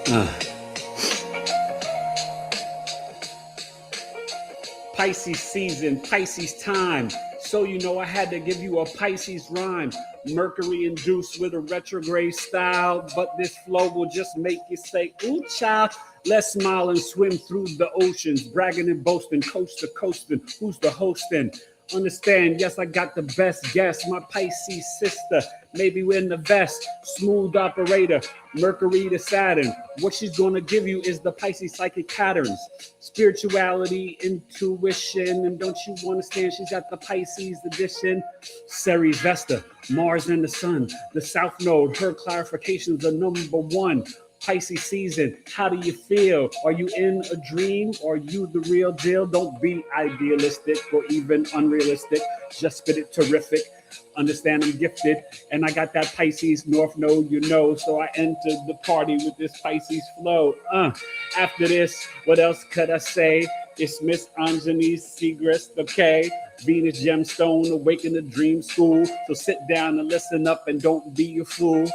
Uh, Pisces season, Pisces time. So you know I had to give you a Pisces rhyme. Mercury induced with a retrograde style, but this flow will just make you say, ooh, child. Let's smile and swim through the oceans, bragging and boasting, coast to coasting. Who's the hosting? Understand, yes, I got the best guess. My Pisces sister, maybe we're in the vest. Smooth operator, Mercury to Saturn. What she's gonna give you is the Pisces psychic patterns, spirituality, intuition, and don't you understand? She's got the Pisces edition. Ceres Vesta, Mars and the Sun, the South Node. Her clarifications are number one. Pisces season, how do you feel? Are you in a dream? Or are you the real deal? Don't be idealistic or even unrealistic. Just spit it terrific. Understand I'm gifted, and I got that Pisces North Node, you know. So I entered the party with this Pisces flow. After this, what else could I say? It's Miss Anjani Siegrist, okay? VenusGemStone, awaken the dream school. So sit down and listen up and don't be a fool.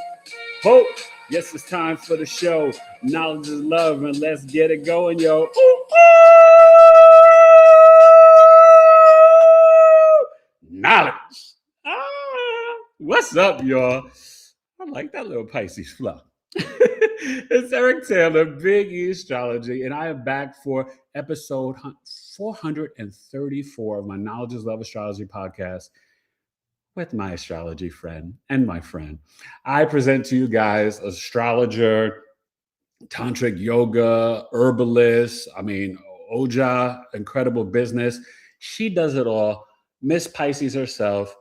Hope. Yes, it's time for the show. Knowledge is love, and let's get it going, yo. Ooh, ooh. Knowledge. What's up, y'all? I like that little Pisces flow. It's Eric Taylor, Big E Astrology, and I am back for episode 434 of my Knowledge is Love Astrology podcast with my astrology friend and my friend. I present to you guys astrologer, tantric yoga, herbalist, Oja, incredible business. She does it all. Miss Pisces herself,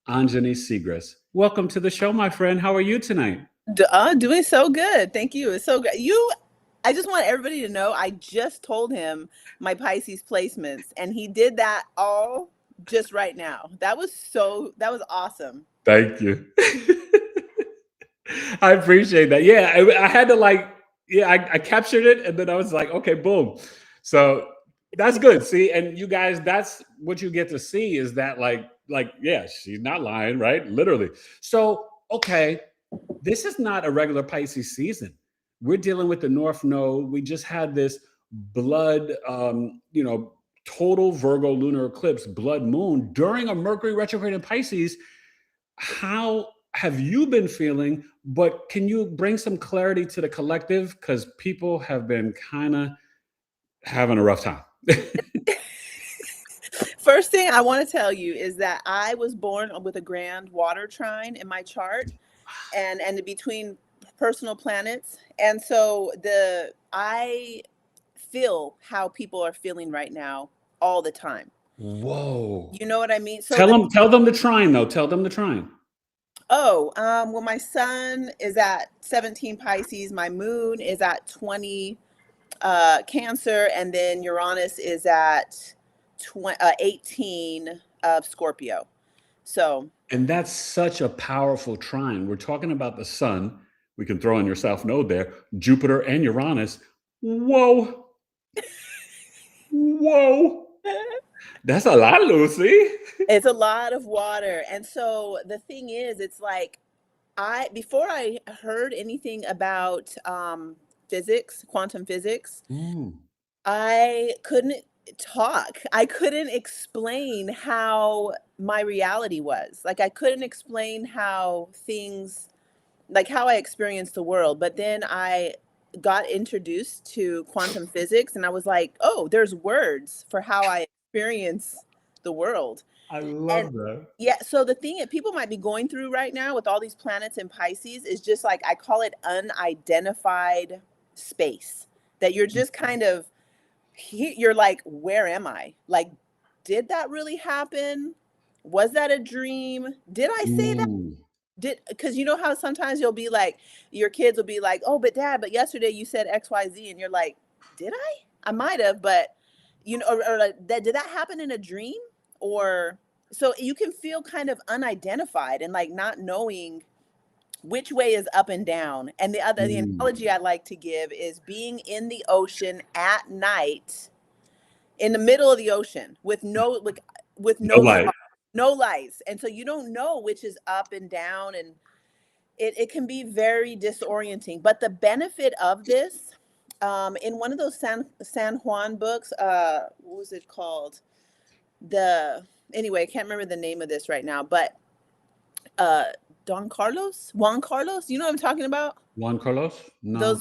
Anjani Siegrist. Welcome to the show, my friend. How are you tonight? Doing so good. Thank you. It's so good. I just want everybody to know I just told him my Pisces placements, and he did that all just right now. That was awesome. Thank you. I appreciate that. Yeah, I had to I captured it, and then I was like, okay, boom. So that's good. See, and you guys, that's what you get to see is that yeah, she's not lying, right? Literally. So, okay, this is not a regular Pisces season. We're dealing with the North Node. We just had this blood, total Virgo lunar eclipse, blood moon during a Mercury retrograde in Pisces. How have you been feeling? But can you bring some clarity to the collective? Because people have been kind of having a rough time. First thing I want to tell you is that I was born with a grand water trine in my chart and between personal planets. And so I feel how people are feeling right now all the time. Whoa. You know what I mean? So tell them the trine, though. Tell them the trine. Well, my sun is at 17 Pisces. My moon is at 20 Cancer. And then Uranus is at 18 of Scorpio. And that's such a powerful trine. We're talking about the sun. We can throw in your South Node there. Jupiter and Uranus. Whoa. Whoa. That's a lot, Lucy. It's a lot of water. And so the thing is, it's like before I heard anything about physics, quantum physics, I couldn't talk. I couldn't explain how my reality was. Like I couldn't explain how things, like how I experienced the world. But then I got introduced to quantum physics and I was like, oh, there's words for how I experience the world. I love that. Yeah. So the thing that people might be going through right now with all these planets in Pisces is just like, I call it unidentified space, that you're just kind of, you're like, where am I? Like, did that really happen? Was that a dream? Did I say that? Because you know how sometimes you'll be like, your kids will be like, oh, but dad, but yesterday you said XYZ. And you're like, did I might have, but or like, did that happen in a dream? Or so you can feel kind of unidentified and like not knowing which way is up and down. And the analogy I like to give is being in the ocean at night, in the middle of the ocean with no lights. And so you don't know which is up and down. And it can be very disorienting. But the benefit of this, in one of those San Juan books, what was it called? Anyway, I can't remember the name of this right now, but Juan Carlos, you know what I'm talking about? Juan Carlos? No.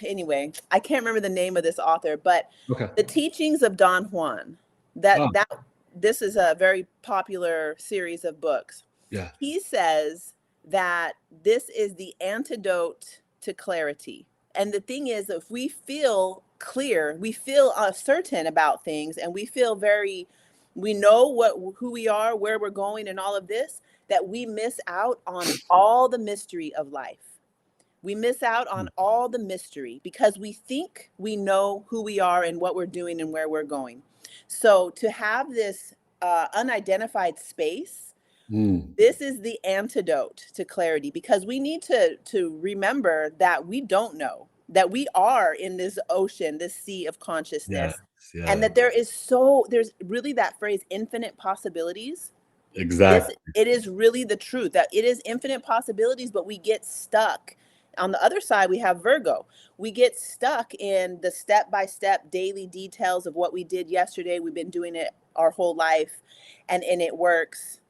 Anyway, I can't remember the name of this author, but Okay. The Teachings of Don Juan, this is a very popular series of books. Yeah. He says that this is the antidote to clarity. And the thing is, if we feel clear, we feel certain about things, and we feel we know who we are, where we're going, and all of this, that we miss out on all the mystery of life. We miss out on all the mystery because we think we know who we are and what we're doing and where we're going. So to have this unidentified space, this is the antidote to clarity, because we need to remember that we don't know, that we are in this ocean, this sea of consciousness, and that there's really that phrase, infinite possibilities. Exactly. It is really the truth, that it is infinite possibilities, but we get stuck. On the other side, we have Virgo. We get stuck in the step-by-step daily details of what we did yesterday. We've been doing it our whole life, and it works.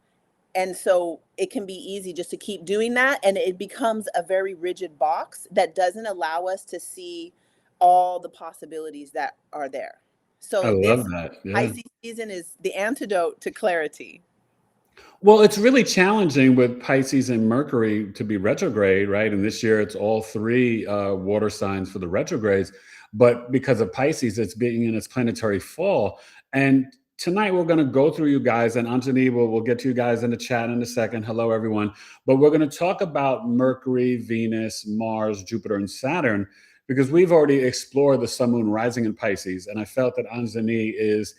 And so it can be easy just to keep doing that, and it becomes a very rigid box that doesn't allow us to see all the possibilities that are there. So I love that. Yeah. Pisces season is the antidote to clarity. Well, it's really challenging with Pisces and Mercury to be retrograde, right? And this year it's all three water signs for the retrogrades. But because of Pisces, it's being in its planetary fall. And tonight we're going to go through you guys, and Anjani, we'll get to you guys in the chat in a second. Hello, everyone. But we're going to talk about Mercury, Venus, Mars, Jupiter, and Saturn, because we've already explored the sun, moon, rising in Pisces. And I felt that Anjani is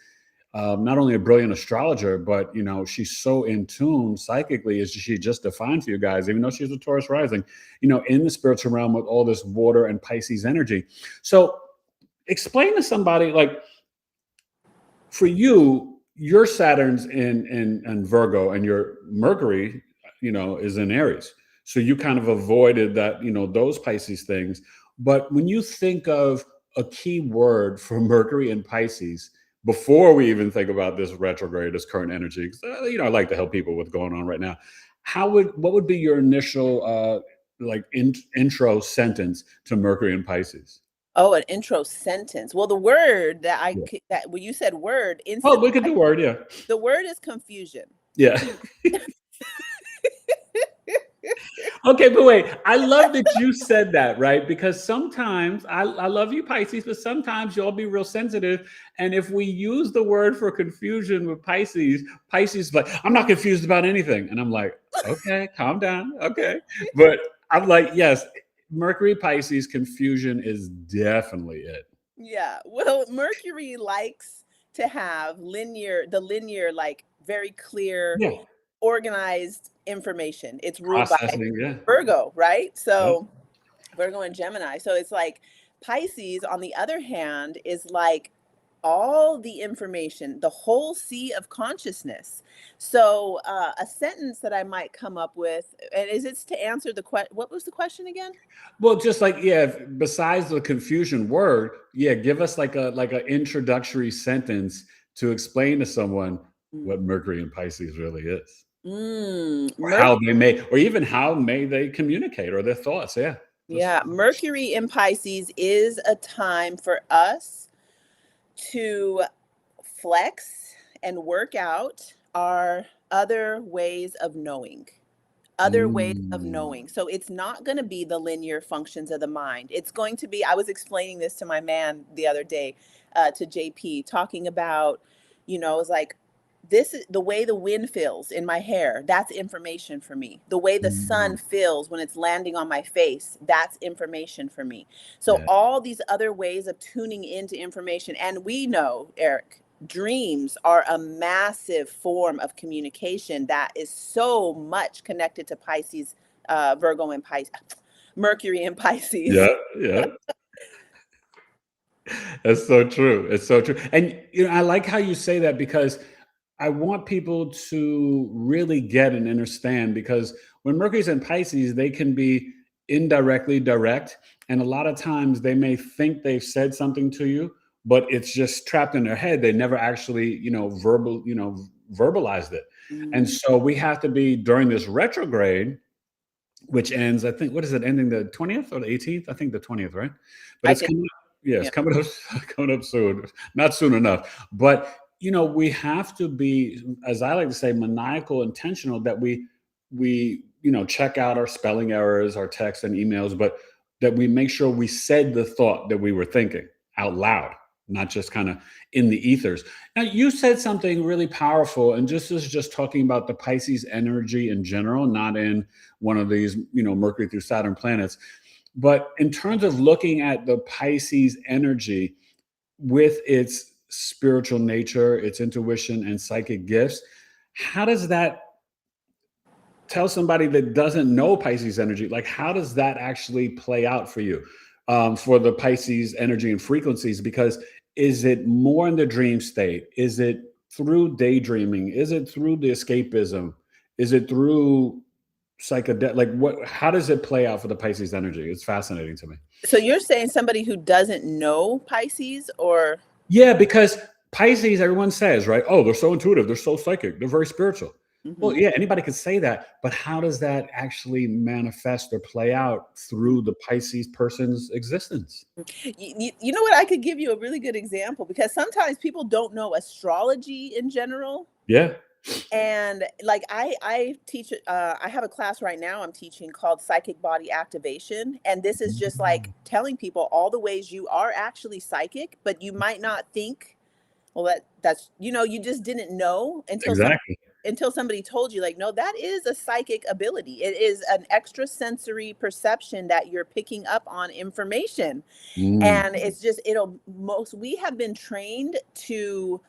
not only a brilliant astrologer, but, she's so in tune psychically, as she just defined for you guys, even though she's a Taurus rising, in the spiritual realm with all this water and Pisces energy. So explain to somebody, like, for you, your Saturn's in Virgo and your Mercury, is in Aries. So you kind of avoided that, those Pisces things. But when you think of a key word for Mercury and Pisces, before we even think about this retrograde, this current energy, I like to help people with going on right now. What would be your initial intro sentence to Mercury and Pisces? Oh, an intro sentence. Well, the word that when you said word, oh, we could do word, yeah. The word is confusion. Yeah. Okay, but wait, I love that you said that, right? Because sometimes I love you, Pisces, but sometimes you'll be real sensitive. And if we use the word for confusion with Pisces is like, I'm not confused about anything. And I'm like, okay, calm down. Okay. But I'm like, yes, Mercury, Pisces, confusion is definitely it. Yeah. Well, Mercury likes to have linear, like very clear, organized information. It's ruled by Virgo, right? So Virgo and Gemini. So it's like Pisces, on the other hand, is like all the information, the whole sea of consciousness. So a sentence that I might come up with, and is it to answer the question? What was the question again? Well, just like, besides the confusion word, give us like an introductory sentence to explain to someone what Mercury and Pisces really is. Or how may they communicate, or their thoughts. Mercury in Pisces is a time for us to flex and work out our other ways of knowing. So it's not going to be the linear functions of the mind. It's going to be, I was explaining this to my man the other day, to JP, talking about, it was like, this is the way the wind feels in my hair. That's information for me. The way the sun feels when it's landing on my face, that's information for me. So all these other ways of tuning into information. And we know, Eric, dreams are a massive form of communication that is so much connected to Pisces, Virgo and Pisces, Mercury and Pisces. Yeah. That's so true. It's so true. And, I like how you say that, because I want people to really get and understand, because when Mercury's in Pisces, they can be indirectly direct. And a lot of times they may think they've said something to you, but it's just trapped in their head. They never actually, verbalized it. And so we have to be during this retrograde, which ends, I think, what is it, ending the 20th or the 18th? I think the 20th, right? But it's coming up, it's coming up, coming up soon, not soon enough. But we have to be, as I like to say, maniacal, intentional, that we check out our spelling errors, our texts and emails, but that we make sure we said the thought that we were thinking out loud, not just kind of in the ethers. Now, you said something really powerful, and this is just talking about the Pisces energy in general, not in one of these, Mercury through Saturn planets. But in terms of looking at the Pisces energy with its spiritual nature, its intuition and psychic gifts, how does that tell somebody that doesn't know Pisces energy, like how does that actually play out for you, for the Pisces energy and frequencies? Because is it more in the dream state? Is it through daydreaming? Is it through the escapism? Is it through psychedelic? Like how does it play out for the Pisces energy? It's fascinating to me. So you're saying somebody who doesn't know Pisces, or? Yeah, because Pisces, everyone says, right? Oh, they're so intuitive. They're so psychic. They're very spiritual. Well, yeah, anybody could say that, but how does that actually manifest or play out through the Pisces person's existence? You know what? I could give you a really good example, because sometimes people don't know astrology in general. Yeah. And like I teach, I have a class right now I'm teaching called Psychic Body Activation. And this is just like telling people all the ways you are actually psychic, but you might not think, well, that's, you just didn't know until somebody told you, like, no, that is a psychic ability. It is an extrasensory perception that you're picking up on information. And it's just, we have been trained to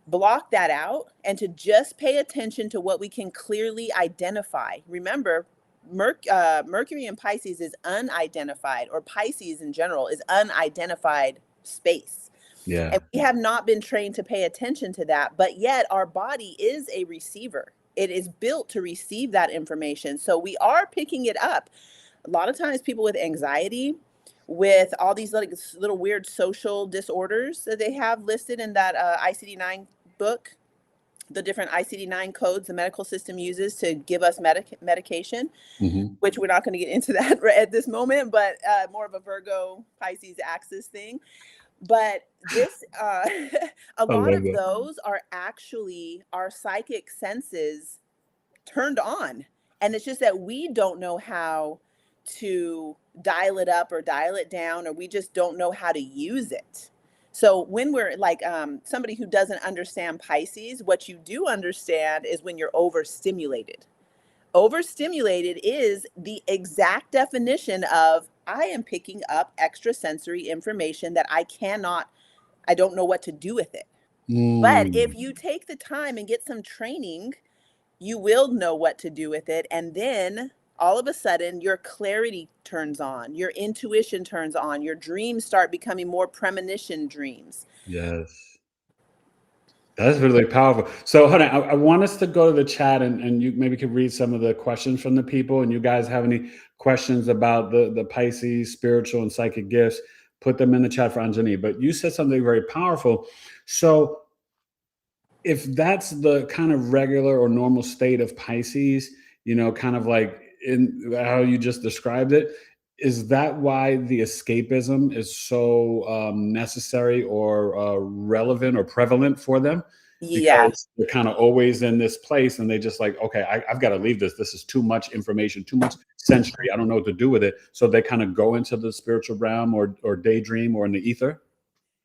block that out and to just pay attention to what we can clearly identify. Remember, Mercury in Pisces is unidentified, or Pisces in general is unidentified space. Yeah. And we have not been trained to pay attention to that, but yet our body is a receiver. It is built to receive that information. So we are picking it up. A lot of times people with anxiety, with all these little weird social disorders that they have listed in that ICD-9 book, the different ICD-9 codes the medical system uses to give us medication, which we're not going to get into that at this moment, but more of a Virgo Pisces axis thing. But this, a lot of those are actually our psychic senses turned on. And it's just that we don't know how to dial it up or dial it down, or we just don't know how to use it. So when we're like somebody who doesn't understand Pisces, what you do understand is when you're overstimulated. Overstimulated is the exact definition of, I am picking up extrasensory information that I don't know what to do with it. But if you take the time and get some training, you will know what to do with it. And then all of a sudden your clarity turns on, your intuition turns on, your dreams start becoming more premonition dreams. Yes. That's really powerful. So hold on, I want us to go to the chat, and you maybe could read some of the questions from the people. And you guys have any questions about the Pisces spiritual and psychic gifts, put them in the chat for Anjani. But you said something very powerful. So if that's the kind of regular or normal state of Pisces, kind of like in how you just described it, is that why the escapism is so necessary or relevant or prevalent for them? Yeah. Because they're kind of always in this place, and they just like, okay, I've got to leave this. This is too much information, too much sensory. I don't know what to do with it. So they kind of go into the spiritual realm or daydream or in the ether.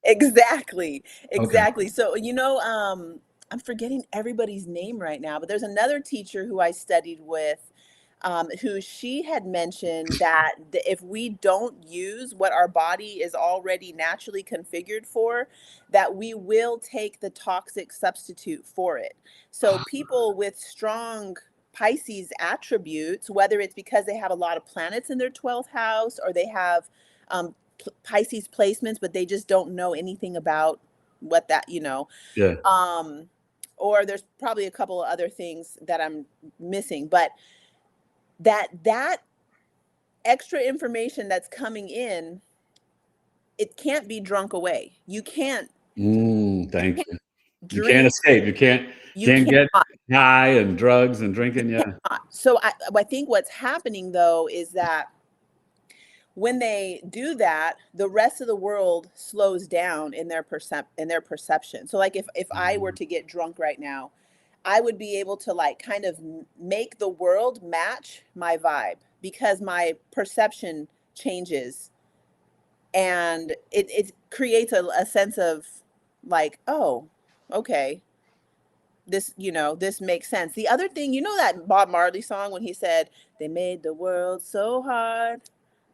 Exactly. Okay. So, I'm forgetting everybody's name right now, but there's another teacher who I studied with, who she had mentioned that if we don't use what our body is already naturally configured for, that we will take the toxic substitute for it. So people with strong Pisces attributes, whether it's because they have a lot of planets in their 12th house, or they have Pisces placements, but they just don't know anything about what that, Yeah. Or there's probably a couple of other things that I'm missing, but that extra information that's coming in, it can't be drunk away. You can't Thank you. You can't drink. escape. You can't You get cannot. high and drugs and drinking. Yeah. So I think what's happening though is that when they do that, the rest of the world slows down in their perception. So like if I were to get drunk right now, I would be able to like kind of make the world match my vibe because my perception changes, and it creates a sense of like, oh, okay, this, this makes sense. The other thing, that Bob Marley song when he said, they made the world so hard,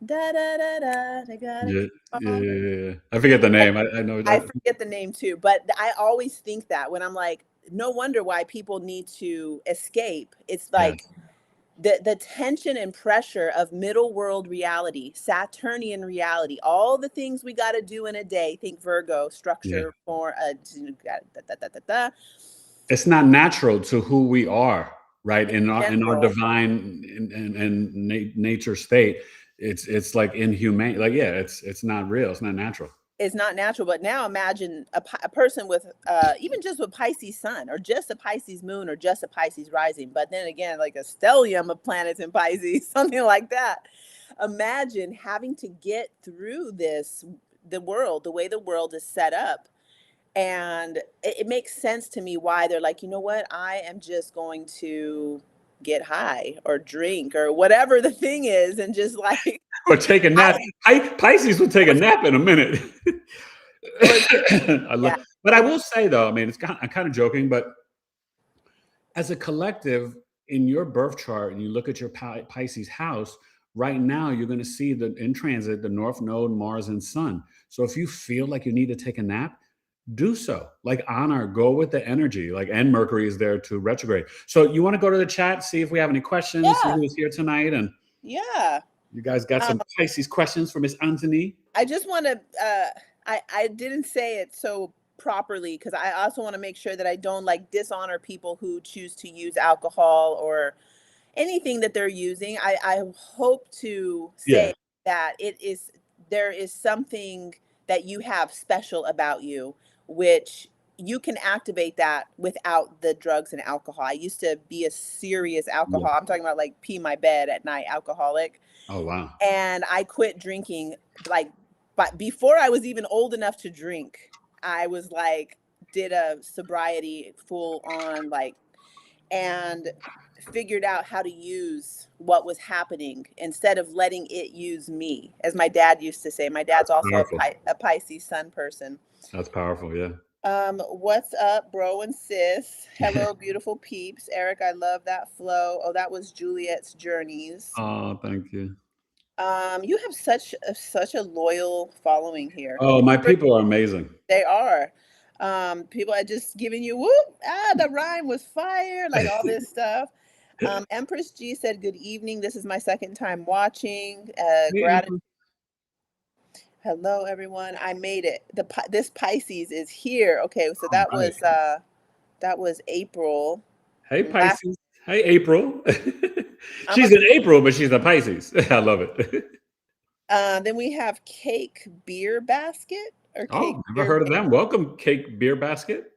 da da da da, they got it Yeah. I forget the name. I know I that. forget the name too, but I always think that when I'm like, no wonder why people need to escape. It's like the tension and pressure of middle world reality, Saturnian reality, all the things we got to do in a day. Think Virgo, structure, for It's not natural to who we are, right? In our general. divine and nature state. It's like inhumane. Like, it's not real. It's not natural. It's not natural. But now imagine a person with even just with Pisces sun, or just a Pisces moon, or just a Pisces rising, but then again like a stellium of planets in Pisces, something like that. Imagine having to get through the world, the way the world is set up. And it makes sense to me why they're like, you know what, I am just going to get high or drink or whatever the thing is, and just like or take a nap. Pisces will take a nap in a minute. But I will say though, I mean, I'm kind of joking, but as a collective in your birth chart, and you look at your Pisces house right now, you're going to see in transit the North Node, Mars, and Sun. So if you feel like you need to take a nap, do so. Like, go with the energy. Like, and Mercury is there to retrograde. So you want to go to the chat, see if we have any questions, see who's here tonight, and you guys got some Pisces questions for Miss Anjani. I just want to I didn't say it so properly because I also want to make sure that I don't like dishonor people who choose to use alcohol or anything that they're using. I hope to say that there is something that you have special about you, which you can activate that without the drugs and alcohol. I used to be a serious alcohol. I'm talking about like pee my bed at night alcoholic. Oh, wow. And I quit drinking but before I was even old enough to drink. I was like, did a sobriety full on, and figured out how to use what was happening instead of letting it use me, as my dad used to say. My dad's also a Pisces sun person. That's powerful. Yeah. What's up, bro and sis? Hello, beautiful peeps. Eric, I love that flow. Oh, that was Juliet's journeys. Oh, thank you. You have such a loyal following here. Oh, my people are amazing. They are. People are just giving you whoop. The rhyme was fire, like all this stuff. Empress G said, "Good evening. This is my second time watching. Gratitude. Hello, everyone. I made it. This Pisces is here. Okay, so that was April. Hey, Pisces. Hey, April. She's an April, but she's a Pisces. I love it. Then we have Cake Beer Basket. Never heard of them. Welcome, Cake Beer Basket.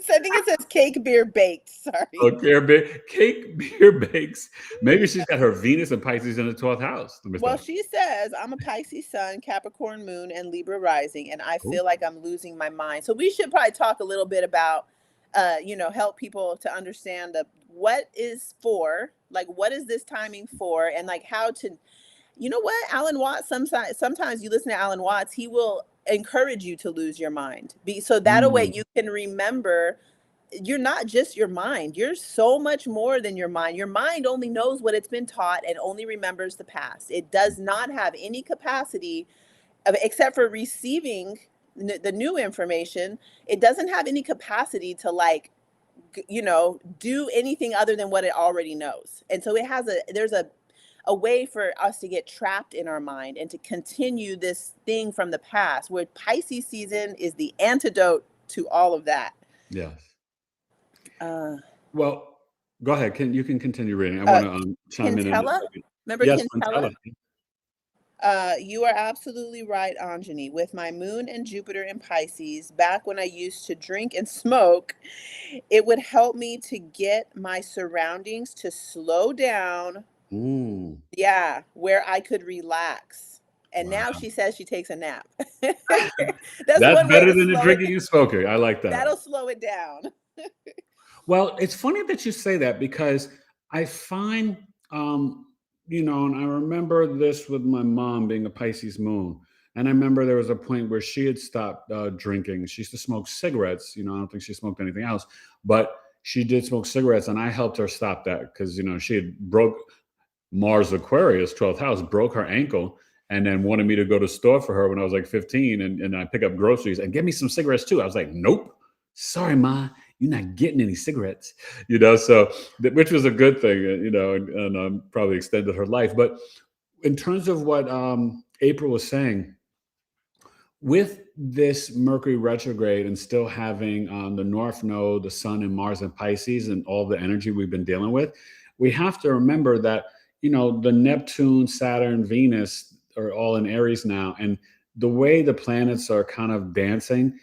So I think it says Cake Beer Baked. Sorry. Oh, Cake Beer Bakes. Maybe she's got her Venus and Pisces in the 12th house. Well, she says, I'm a Pisces sun, Capricorn moon, and Libra rising, and I feel like I'm losing my mind. So we should probably talk a little bit about, help people to understand what is for, like, what is this timing for, and like how to, you know what, Alan Watts, sometimes you listen to Alan Watts, he will encourage you to lose your mind. So that way you can remember you're not just your mind. You're so much more than your mind. Your mind only knows what it's been taught and only remembers the past. It does not have any capacity except for receiving the new information. It doesn't have any capacity to do anything other than what it already knows. And so there's a way for us to get trapped in our mind and to continue this thing from the past, where Pisces season is the antidote to all of that. Yes. Well, Go ahead. You can continue reading. I want to chime in a Quintella? second. Remember Yes, Quintella? Quintella. You are absolutely right, Anjani. With my moon and Jupiter in Pisces, back when I used to drink and smoke, it would help me to get my surroundings to slow down. Mm, Yeah, where I could relax. And wow. now she says she takes a nap. That's That's one way better to than the slow drinking it. and smoking. I like that. That'll slow it down. Well, it's funny that you say that because I find, and I remember this with my mom being a Pisces moon. And I remember there was a point where she had stopped drinking. She used to smoke cigarettes. I don't think she smoked anything else, but she did smoke cigarettes. And I helped her stop that because, she had broke Mars Aquarius, 12th house, broke her ankle and then wanted me to go to the store for her when I was like 15 and I pick up groceries and get me some cigarettes too. I was like, nope, sorry, Ma, you're not getting any cigarettes, so which was a good thing, and probably extended her life. But in terms of what April was saying, with this Mercury retrograde and still having the North Node, the Sun and Mars and Pisces and all the energy we've been dealing with, we have to remember that, the Neptune, Saturn, Venus are all in Aries now. And the way the planets are kind of dancing,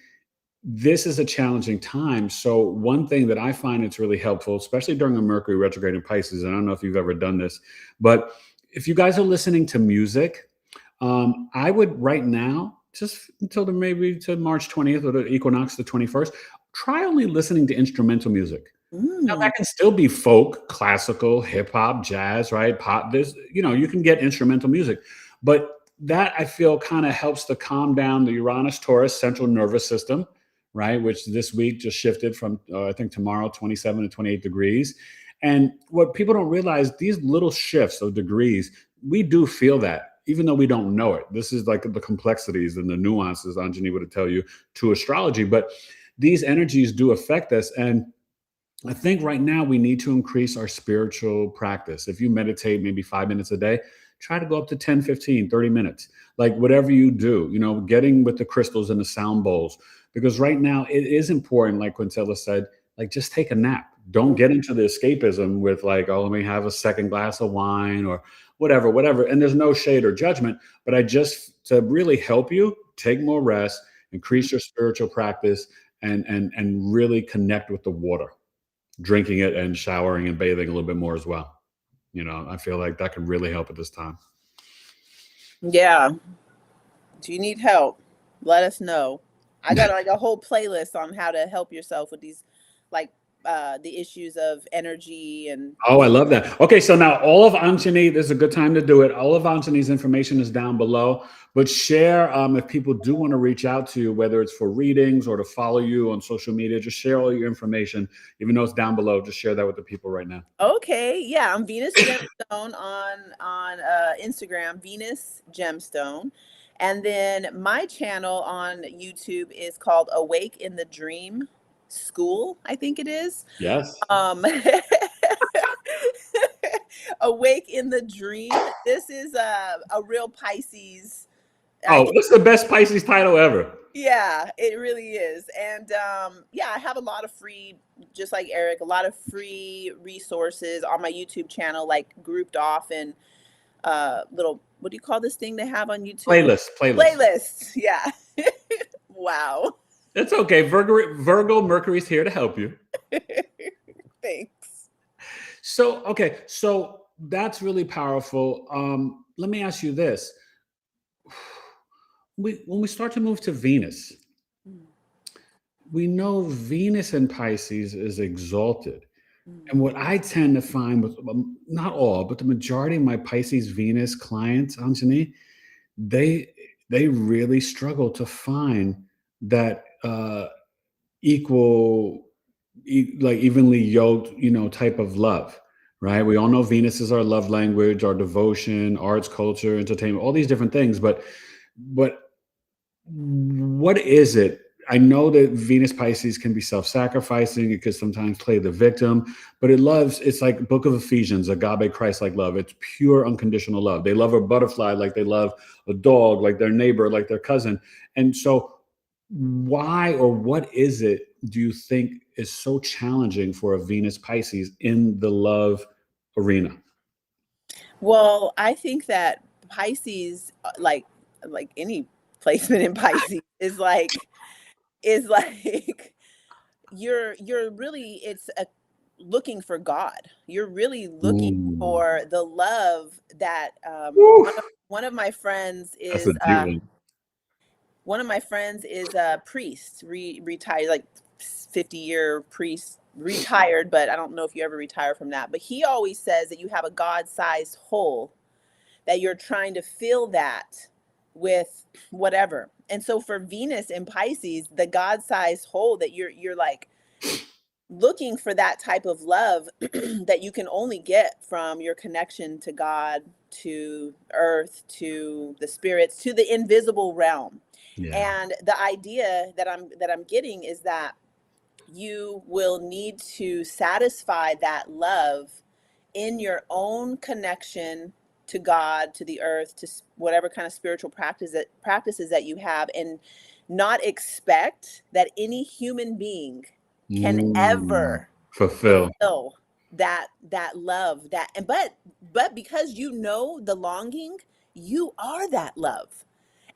this is a challenging time. So one thing that I find it's really helpful, especially during a Mercury retrograde in Pisces, and I don't know if you've ever done this, but if you guys are listening to music, I would right now, just until maybe to March 20th or the equinox, the 21st, try only listening to instrumental music. Now that can still be folk, classical, hip hop, jazz, right? Pop. You can get instrumental music, but that I feel kind of helps to calm down the Uranus Taurus central nervous system, right? Which this week just shifted from, I think tomorrow, 27 to 28 degrees. And what people don't realize, these little shifts of degrees, we do feel that, even though we don't know it. This is like the complexities and the nuances Anjani would tell you to astrology, but these energies do affect us. And I think right now we need to increase our spiritual practice. If you meditate maybe 5 minutes a day, try to go up to 10, 15, 30 minutes. Like whatever you do, getting with the crystals and the sound bowls. Because right now it is important, like Quintella said, like just take a nap. Don't get into the escapism with like, oh, let me have a second glass of wine or whatever. And there's no shade or judgment, but to really help you, take more rest, increase your spiritual practice, and really connect with the water. Drinking it and showering and bathing a little bit more as well. I feel like that could really help at this time. Yeah. Do you need help? Let us know. I got like a whole playlist on how to help yourself with these, like the issues of energy and. Oh, I love that. Okay, so now all of Anjani, this is a good time to do it. All of Anjani's information is down below, but share if people do want to reach out to you, whether it's for readings or to follow you on social media, just share all your information, even though it's down below. Just share that with the people right now. Okay, yeah, I'm VenusGemStone on Instagram, VenusGemStone. And then my channel on YouTube is called Awake in the Dream School, I think it is. Yes. Awake in the Dream. This is a real Pisces. Oh, it's the best Pisces title ever. Yeah, it really is. And yeah, I have a lot of free, just like Eric, a lot of free resources on my YouTube channel, like grouped off in little, what do you call this thing they have on YouTube? Playlists. Yeah. Wow. It's okay. Virgo Mercury's here to help you. Thanks. So, okay. So that's really powerful. Let me ask you this. When we start to move to Venus, we know Venus in Pisces is exalted. And what I tend to find with, not all, but the majority of my Pisces Venus clients, Anjani, they really struggle to find that evenly yoked, type of love, right? We all know Venus is our love language, our devotion, arts, culture, entertainment, all these different things. But what is it? I know that Venus Pisces can be self-sacrificing. It could sometimes play the victim, but it's like Book of Ephesians, agape Christ-like love. It's pure unconditional love. They love a butterfly like they love a dog, like their neighbor, like their cousin. And so why or what is it do you think is so challenging for a Venus Pisces in the love arena? Well, I think that Pisces, like any placement in Pisces, is like you're really looking for God. You're really looking Ooh, for the love that woo, one of my friends that's a is deep one. a priest, retired, like 50-year priest, retired, but I don't know if you ever retire from that. But he always says that you have a God-sized hole, that you're trying to fill that with whatever. And so for Venus in Pisces, the God-sized hole that you're like looking for, that type of love that you can only get from your connection to God, to earth, to the spirits, to the invisible realm. Yeah. And the idea that I'm getting is that you will need to satisfy that love in your own connection to God, to the earth, to whatever kind of spiritual practices that you have, and not expect that any human being can ever Fulfill. fulfill that love, that and but because you know the longing, you are that love.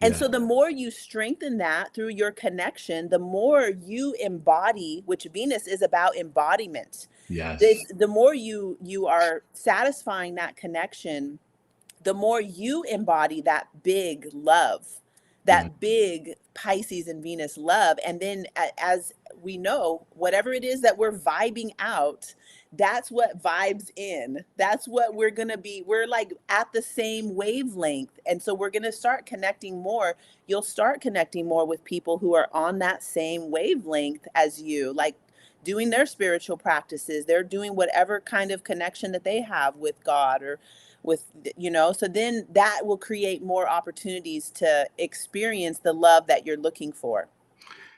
And Yeah. so the more you strengthen that through your connection, the more you embody, which Venus is about embodiment. Yes. The more you are satisfying that connection, the more you embody that big love, Yeah. that big Pisces and Venus love. And then as we know, whatever it is that we're vibing out, that's what vibes in. That's what we're going to be. We're like at the same wavelength. And so we're going to start connecting more. You'll start connecting more with people who are on that same wavelength as you, like doing their spiritual practices. They're doing whatever kind of connection that they have with God, or with, so then that will create more opportunities to experience the love that you're looking for.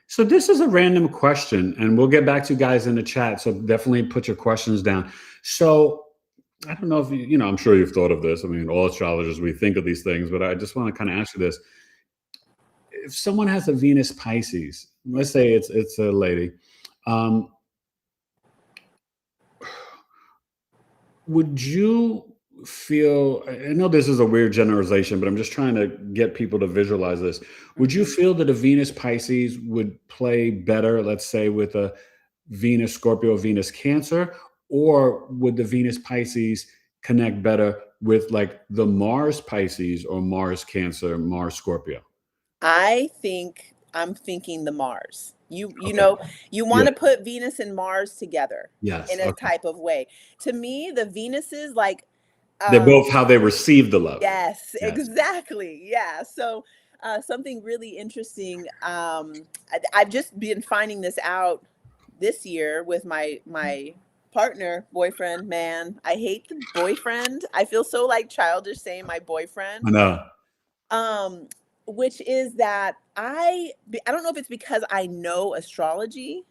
So this is a random question, and we'll get back to you guys in the chat. So definitely put your questions down. So I don't know if I'm sure you've thought of this. I mean, all astrologers, we think of these things, but I just want to kind of ask you this. If someone has a Venus Pisces, let's say it's a lady, would you feel, I know this is a weird generalization, but I'm just trying to get people to visualize this. Would you feel that a Venus Pisces would play better, let's say, with a Venus Scorpio, Venus Cancer, or would the Venus Pisces connect better with like the Mars Pisces or Mars Cancer, Mars Scorpio? I'm thinking the Mars. You Okay. know, you want Yeah. to put Venus and Mars together Yes. in a Okay. type of way. To me, the Venuses, like, They're both how they receive the love. yes, Yes. exactly. Yeah. So something really interesting. I've just been finding this out this year with my partner, boyfriend, man. I hate the boyfriend. I feel so like childish saying my boyfriend. I know. Um, which is that I don't know if it's because I know astrology,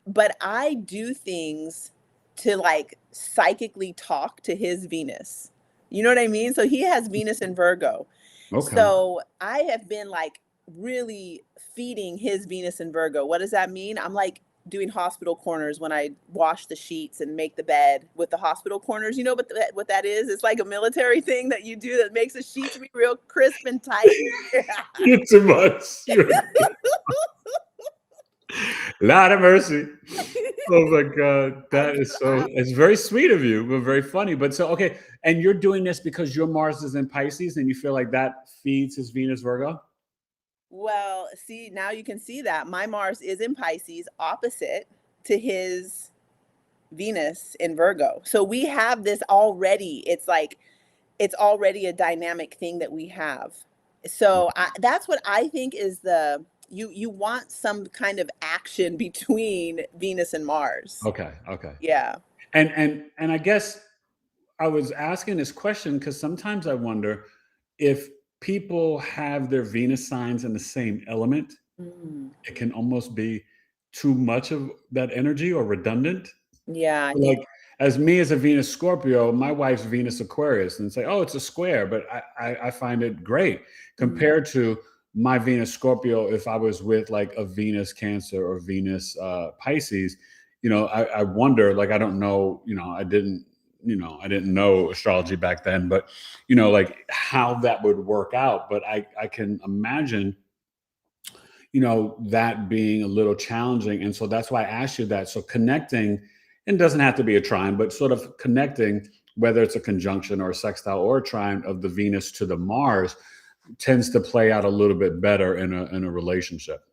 but I do things to like psychically talk to his Venus. You know what I mean? So he has Venus in Virgo. Okay. So I have been like really feeding his Venus in Virgo. What does that mean? I'm like doing hospital corners when I wash the sheets and make the bed with the hospital corners. You know what that is? It's like a military thing that you do that makes the sheets be real crisp and tight. You're too much. Lot of mercy. Oh my God. That is so, it's very sweet of you, but very funny. But so, okay. And you're doing this because your Mars is in Pisces and you feel like that feeds his Venus Virgo? Well, see, now you can see that my Mars is in Pisces, opposite to his Venus in Virgo. So we have this already. It's like, it's already a dynamic thing that we have. So that's what I think is you want some kind of action between Venus and Mars. Okay. Okay. Yeah. And I guess I was asking this question because sometimes I wonder if people have their Venus signs in the same element, Mm. it can almost be too much of that energy or redundant. Yeah. Like as me as a Venus Scorpio, my wife's Venus Aquarius, and say, oh, it's a square, but I find it great compared to my Venus Scorpio, if I was with like a Venus Cancer or Venus Pisces, I wonder, like, I don't know, I didn't know astrology back then, but, like how that would work out. But I can imagine, that being a little challenging. And so that's why I asked you that. So connecting, and it doesn't have to be a trine, but sort of connecting, whether it's a conjunction or a sextile or a trine of the Venus to the Mars, tends to play out a little bit better in a relationship.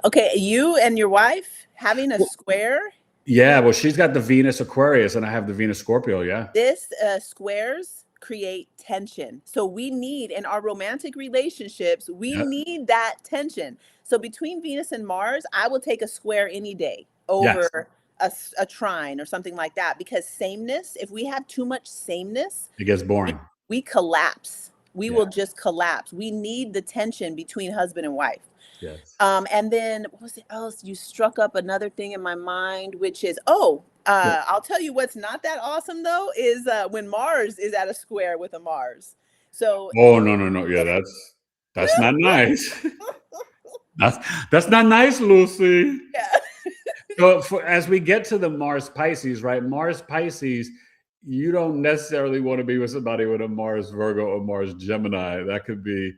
Okay, you and your wife having a square? Yeah, well, she's got the Venus Aquarius and I have the Venus Scorpio, yeah. This squares create tension. So we need, in our romantic relationships, we Yeah. need that tension. So between Venus and Mars, I will take a square any day Yes. over a trine or something like that, because sameness, if we have too much sameness, It gets boring. we collapse. We Yeah. will just collapse. We need the tension between husband and wife. Yes. And then what was it else? You struck up another thing in my mind, which is, I'll tell you what's not that awesome though, is when Mars is at a square with a Mars. So Oh, no. Yeah, that's not nice. That's not nice, Lucy. yeah. So as we get to the Mars Pisces, right? Mars Pisces, you don't necessarily want to be with somebody with a Mars Virgo or Mars Gemini. That could be,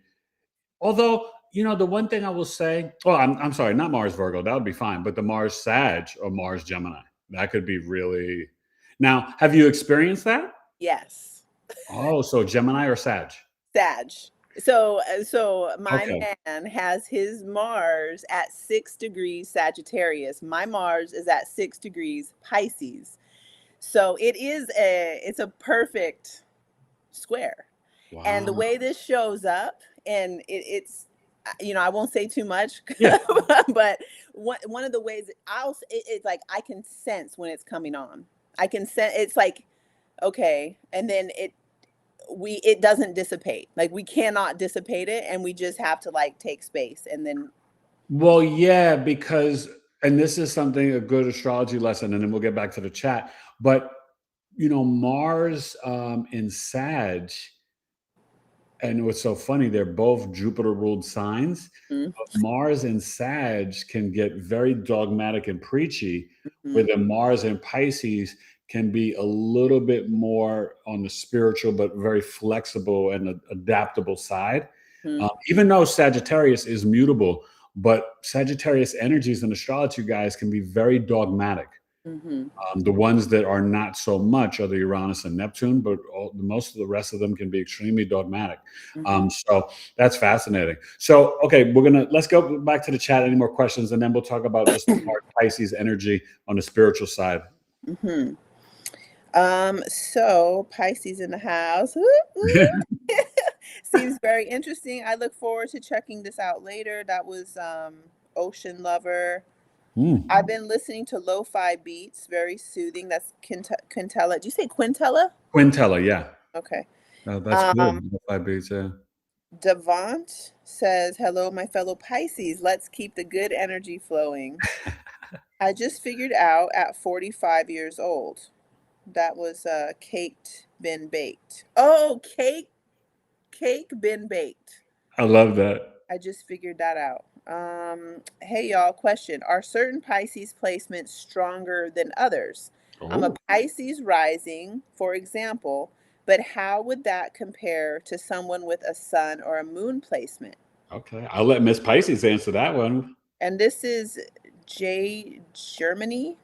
although, the one thing I will say, I'm sorry, not Mars Virgo, that would be fine, but the Mars Sag or Mars Gemini, that could be really. Now, have you experienced that? Yes. Oh, so Gemini or Sag? Sag. So my Okay. man has his Mars at 6 degrees Sagittarius. My Mars is at 6 degrees Pisces. So it's a perfect square. Wow. And the way this shows up, and it's, I won't say too much, Yeah. but one of the ways it's like I can sense when it's coming on. I can sense, it's like, okay, and then it doesn't dissipate. Like we cannot dissipate it, and we just have to like take space and then. Well, yeah, because, and this is something, a good astrology lesson, and then we'll get back to the chat. But, Mars in Sag, and what's so funny, they're both Jupiter ruled signs. Mm-hmm. But Mars in Sag can get very dogmatic and preachy, Mm-hmm. where the Mars in Pisces can be a little bit more on the spiritual, but very flexible and adaptable side. Mm-hmm. Even though Sagittarius is mutable, but Sagittarius energies in astrology, guys, can be very dogmatic. Mm-hmm. The ones that are not so much are the Uranus and Neptune, but most of the rest of them can be extremely dogmatic. Mm-hmm. So that's fascinating. So, okay, let's go back to the chat. Any more questions? And then we'll talk about just Mars Pisces energy on the spiritual side. Mm-hmm. So Pisces in the house. Seems very interesting. I look forward to checking this out later. That was Ocean Lover. I've been listening to lo-fi beats, very soothing. That's Quintella. Did you say Quintella? Quintella, yeah. Okay. Oh, that's good. Lo-fi beats, yeah. Devant says, hello, my fellow Pisces. Let's keep the good energy flowing. I just figured out at 45 years old. That was caked, been baked. Oh, cake been baked. I love that. I just figured that out. Hey y'all, question. Are certain Pisces placements stronger than others? I'm a Pisces rising, for example, but how would that compare to someone with a sun or a moon placement? Okay, I'll let Miss Pisces answer that one. And this is Germany.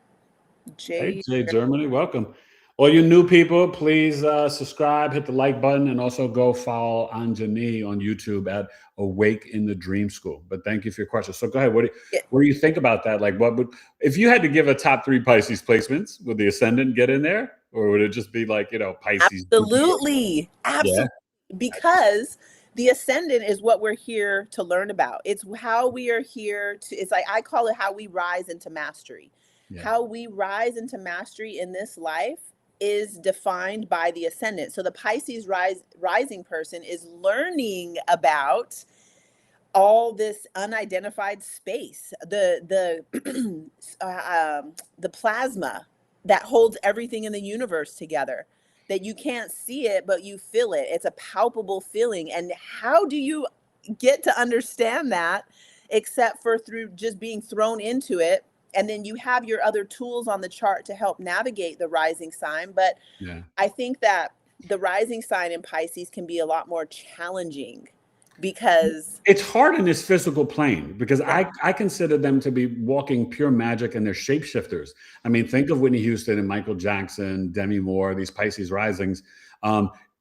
Hey, Germany, welcome. All you new people, please subscribe, hit the like button, and also go follow Anjani on YouTube at Awake in the Dream School. But thank you for your question. So go ahead. What do you think about that? Like, if you had to give a top 3 Pisces placements, would the ascendant get in there, or would it just be like, Pisces? Absolutely. Yeah. Because the ascendant is what we're here to learn about. It's how we are here to. It's like I call it how we rise into mastery. Yeah. How we rise into mastery in this life is defined by the ascendant. So the Pisces rising person is learning about all this unidentified space, the plasma that holds everything in the universe together, that you can't see it, but you feel it. It's a palpable feeling. And how do you get to understand that except for through just being thrown into it. And then you have your other tools on the chart to help navigate the rising sign. But Yeah. I think that the rising sign in Pisces can be a lot more challenging because It's hard in this physical plane because yeah. I consider them to be walking pure magic and they're shapeshifters. I mean, think of Whitney Houston and Michael Jackson, Demi Moore, these Pisces risings.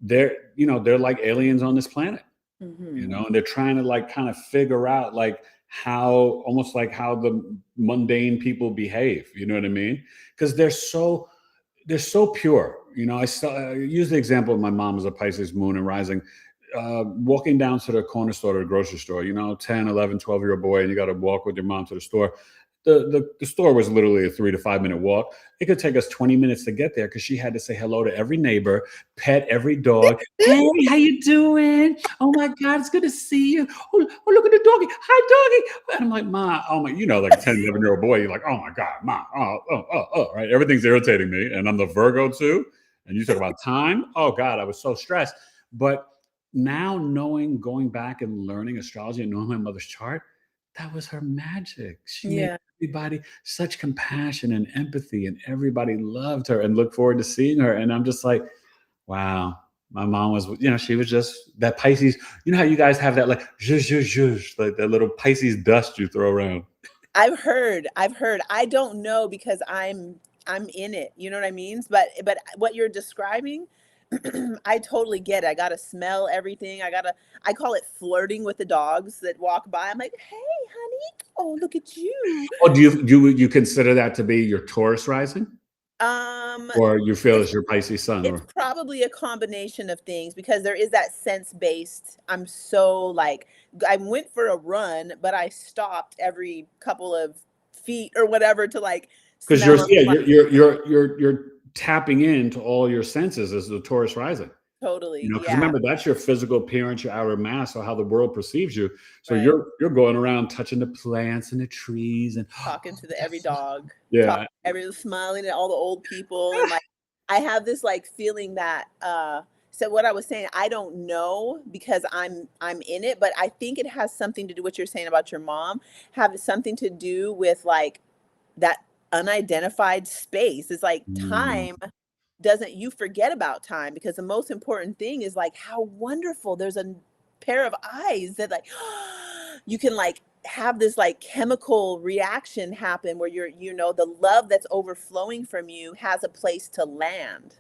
They're like aliens on this planet, Mhm. and they're trying to like kind of figure out like almost like how the mundane people behave. You know what I mean? Because they're so pure. I use the example of my mom as a Pisces moon and rising. Walking down to the corner store to the grocery store, 10, 11, 12-year-old boy, and you got to walk with your mom to the store. The store was literally a 3 to 5 minute walk. It could take us 20 minutes to get there because she had to say hello to every neighbor, pet every dog. Hey, how you doing? Oh my God, it's good to see you. Oh, look at the doggy. Hi, doggy. And I'm like, Ma, oh my, like a 10, 11-year-old boy, you're like, oh my God, Ma, right? Everything's irritating me. And I'm the Virgo too. And you talk about time. Oh God, I was so stressed. But now going back and learning astrology and knowing my mother's chart, that was her magic. She made everybody such compassion and empathy, and everybody loved her and looked forward to seeing her. And I'm just like, wow, my mom was, she was just that Pisces. You know how you guys have that like, like that little Pisces dust you throw around. I've heard. I don't know because I'm in it. You know what I mean? But what you're describing, I totally get it. I gotta smell everything. I call it flirting with the dogs that walk by. I'm like, hey, honey. Oh, look at you. Oh, do you consider that to be your Taurus rising? Um, Or you feel it's it's your Pisces sun? it's Or probably a combination of things because there is that sense-based. I'm so like I went for a run, but I stopped every couple of feet or whatever to like because smell them. you're tapping into all your senses as the Taurus rising. Totally. Because Yeah. remember, that's your physical appearance, your outer mask, or how the world perceives you. So Right. you're going around touching the plants and the trees and Talking to every dog, yeah. smiling at all the old people, and like I have this like feeling that so what I was saying, I don't know because I'm in it, but I think it has something to do what you're saying about your mom, have something to do with like that unidentified space. It's like Mm. time doesn't you forget about time because the most important thing is like how wonderful there's a pair of eyes that like you can like have this like chemical reaction happen where the love that's overflowing from you has a place to land.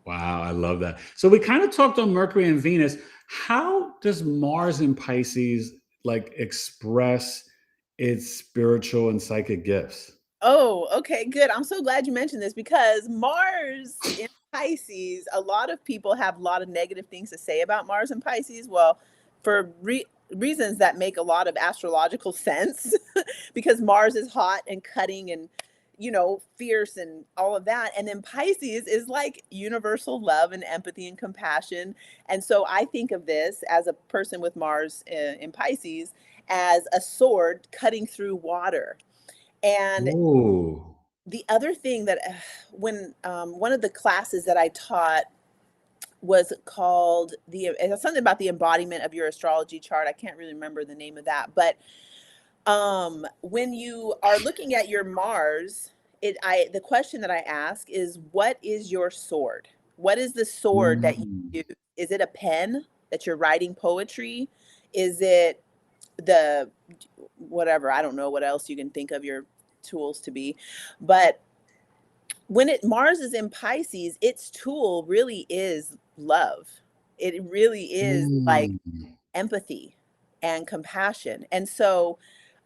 Wow, I love that. So we kind of talked on Mercury and Venus. How does Mars in Pisces like express its spiritual and psychic gifts? Oh, okay, good. I'm so glad you mentioned this because Mars in Pisces, a lot of people have a lot of negative things to say about Mars in Pisces. Well, for reasons that make a lot of astrological sense, because Mars is hot and cutting and, fierce and all of that. And then Pisces is like universal love and empathy and compassion. And so I think of this as a person with Mars in Pisces as a sword cutting through water. And Ooh. the other thing that when one of the classes that I taught was called it was something about the embodiment of your astrology chart. I can't really remember the name of that, but when you are looking at your Mars, the question that I ask is, what is your sword? What is the sword that you Mm. use? Is it a pen that you're writing poetry? Is it the whatever? I don't know what else you can think of your tools to be, but when Mars is in Pisces, its tool really is love. It really is like Mm. empathy and compassion. And so,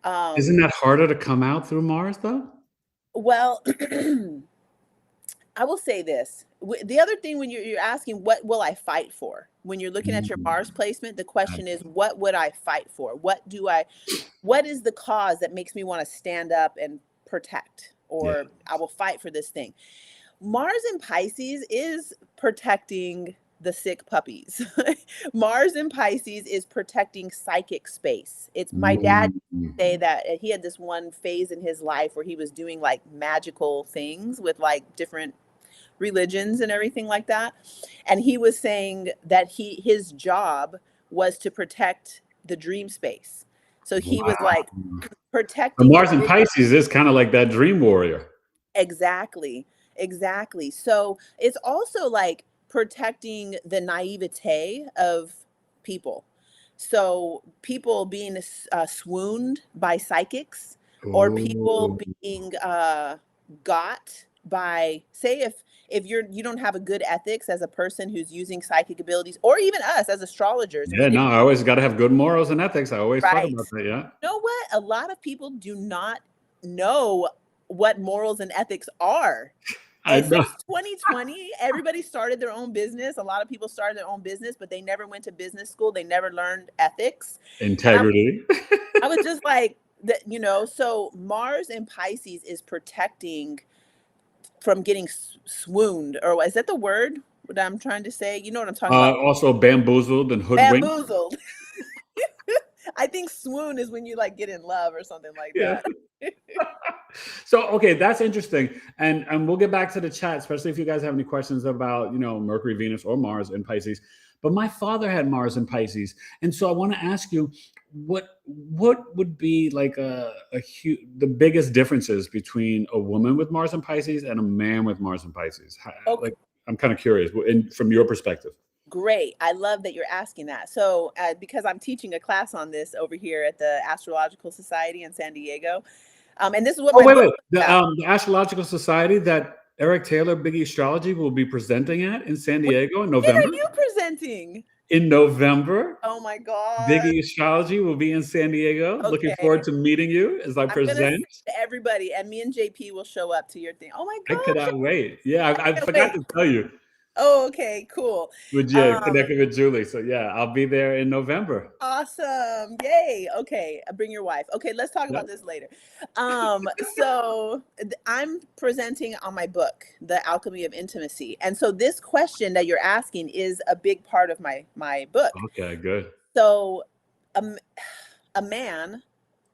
Isn't um, that harder to come out through Mars though? well, I will say this. The other thing when you're asking, what will I fight for? When you're looking at your Mars Mm. placement, the question is, what would I fight for? What is the cause that makes me want to stand up and protect, Yeah. or I will fight for this thing? Mars in Pisces is protecting the sick puppies. Mars in Pisces is protecting psychic space. It's my dad Mm. say that he had this one phase in his life where he was doing like magical things with like different religions and everything like that. And he was saying that his job was to protect the dream space. So he was Wow. like The protecting Mars the in Pisces is kind of like that dream warrior. Exactly. Exactly. So it's also like protecting the naivete of people. So people being swooned by psychics, or people Oh, being got by, say, if you don't have a good ethics as a person who's using psychic abilities, or even us as astrologers. I yeah, mean, no, I always got to have good morals and ethics. I always talk right. about that. Yeah. You know what? A lot of people do not know what morals and ethics are. I And know. since 2020, everybody started their own business. A lot of people started their own business, but they never went to business school. They never learned ethics. And Integrity. I was just like, so Mars in Pisces is protecting from getting swooned, or is that the word that I'm trying to say? You know what I'm talking about? Also bamboozled and hoodwinked. Bamboozled. I think swoon is when you like get in love or something like Yeah. that. So, okay, that's interesting. And we'll get back to the chat, especially if you guys have any questions about, Mercury, Venus, or Mars in Pisces. But my father had Mars in Pisces. And so I want to ask you, what would be like the biggest differences between a woman with Mars in Pisces and a man with Mars in Pisces? Okay. Like, I'm kind of curious from your perspective. Great. I love that you're asking that. So, because I'm teaching a class on this over here at the Astrological Society in San Diego. And this is what Oh, my book wait. is about. The Astrological Society that Eric Taylor, BigEAstro will be presenting at in San Diego in When November. are you presenting? In November, Oh my God. BigEAstro will be in San Diego. Looking Okay. forward to meeting you as I I'm gonna present. say to everybody, and me and JP will show up to your thing. Oh my I gosh. cannot wait. Yeah, I can't forgot wait. to tell you. Oh, okay, cool. But yeah, connected with Julie. So yeah, I'll be there in November. Awesome. Yay. Okay. Bring your wife. Okay. Let's talk about this later. So I'm presenting on my book, The Alchemy of Intimacy. And so this question that you're asking is a big part of my book. Okay, good. So a man,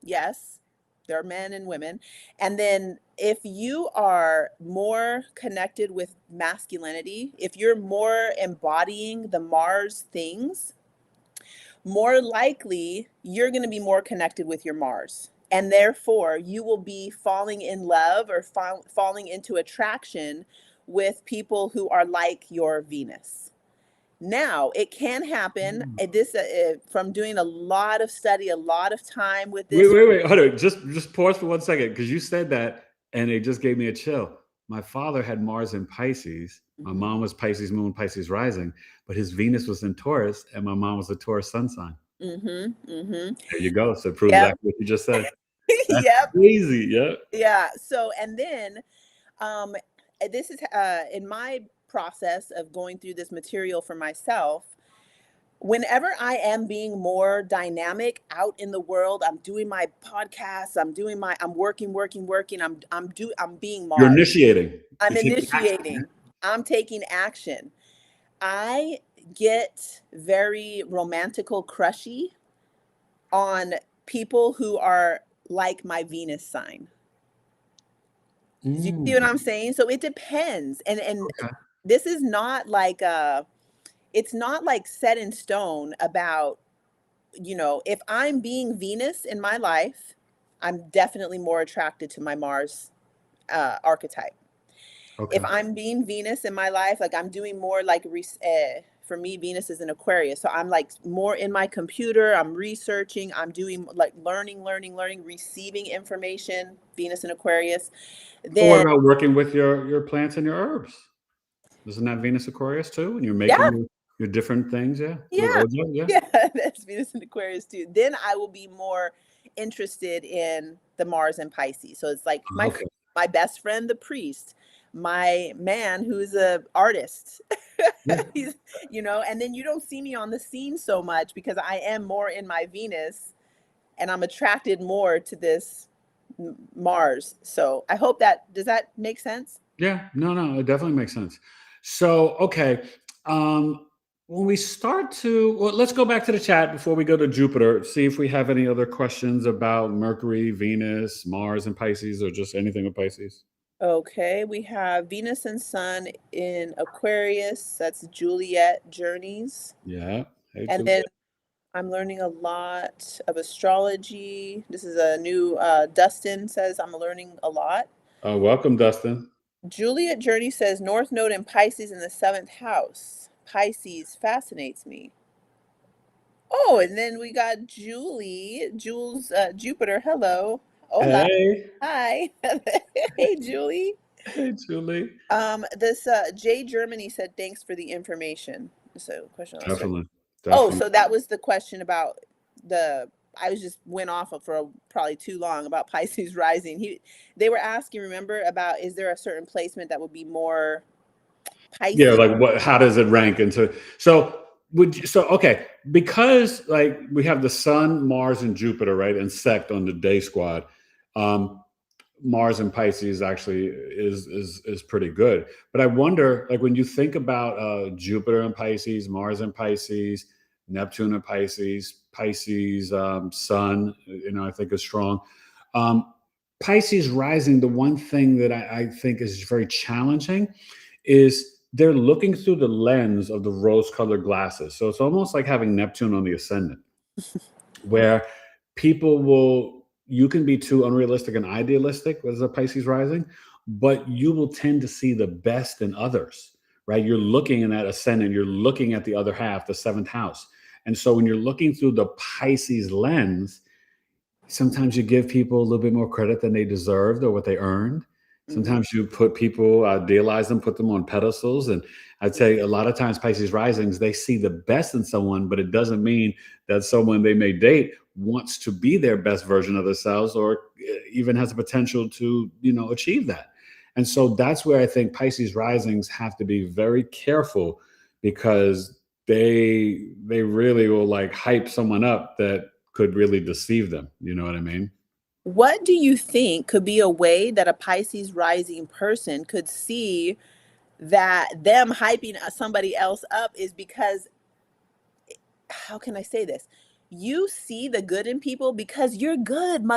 yes, there are men and women. And then if you are more connected with masculinity, if you're more embodying the Mars things, more likely you're going to be more connected with your Mars. And therefore, you will be falling in love or falling into attraction with people who are like your Venus. Now, it can happen. This from doing a lot of study, a lot of time with this. Wait. Hold on. Just pause for 1 second because you said that and it just gave me a chill. My father had Mars in Pisces. My mom was Pisces moon, Pisces rising, but his Venus was in Taurus, and my mom was a Taurus sun sign. There you go. So it proves exactly what you just said. That's crazy. Yeah. Yeah. So, and then this is in my process of going through this material for myself. Whenever I am being more dynamic out in the world, I'm doing my podcasts, I'm working, I'm being Mars. You're initiating. I'm initiating. I'm taking action. I get very romantical crushy on people who are like my Venus sign. Do you see what I'm saying? So it depends. And Okay. this is not like it's not like set in stone about, if I'm being Venus in my life, I'm definitely more attracted to my Mars archetype. Okay. If I'm being Venus in my life, like I'm doing more like, for me, Venus is in Aquarius. So I'm like more in my computer, I'm researching, I'm doing like learning, receiving information, Venus in Aquarius. Then, what about working with your plants and your herbs? Isn't that Venus Aquarius too? And you're making your different things, yeah? With Ojo, yeah, that's Venus in Aquarius too. Then I will be more interested in the Mars and Pisces. So it's like my best friend, the priest, my man who's a artist. He's, and then you don't see me on the scene so much because I am more in my Venus and I'm attracted more to this Mars. So I hope does that make sense? Yeah, no, it definitely makes sense. So, okay. When we let's go back to the chat before we go to Jupiter, see if we have any other questions about Mercury, Venus, Mars, and Pisces, or just anything with Pisces. Okay, we have Venus and Sun in Aquarius. That's Juliet Journeys. Yeah. And then I'm learning a lot of astrology. This is a new, Dustin says, I'm learning a lot. Welcome, Dustin. Juliet Journey says, North Node in Pisces in the 7th house. Pisces fascinates me. Oh, and then we got Jules, Jupiter. Hello. Hola. Hey. Hi. Hey, Julie. Hey, Julie. This Jay Germany said, thanks for the information. So question on Definitely. Oh, so that was the question about I was just went off for probably too long about Pisces rising. They were asking, remember, about is there a certain placement that would be more Pisces? Yeah, like how does it rank into okay, because like we have the Sun, Mars, and Jupiter, right, and sect on the day squad. Mars and Pisces actually is pretty good. But I wonder, like when you think about Jupiter and Pisces, Mars and Pisces, Neptune and Pisces, Sun, I think is strong. Pisces rising, the one thing that I think is very challenging is they're looking through the lens of the rose-colored glasses. So it's almost like having Neptune on the ascendant, where you can be too unrealistic and idealistic as a Pisces rising, but you will tend to see the best in others, right? You're looking in that ascendant, you're looking at the other half, the 7th house. And so when you're looking through the Pisces lens, sometimes you give people a little bit more credit than they deserved or what they earned. Sometimes you put people, idealize them, put them on pedestals. And I'd say a lot of times Pisces risings, they see the best in someone, but it doesn't mean that someone they may date wants to be their best version of themselves or even has the potential to, achieve that. And so that's where I think Pisces risings have to be very careful, because they really will like hype someone up that could really deceive them. You know what I mean? What do you think could be a way that a Pisces rising person could see that them hyping somebody else up is because, how can I say this? You see the good in people because you're good,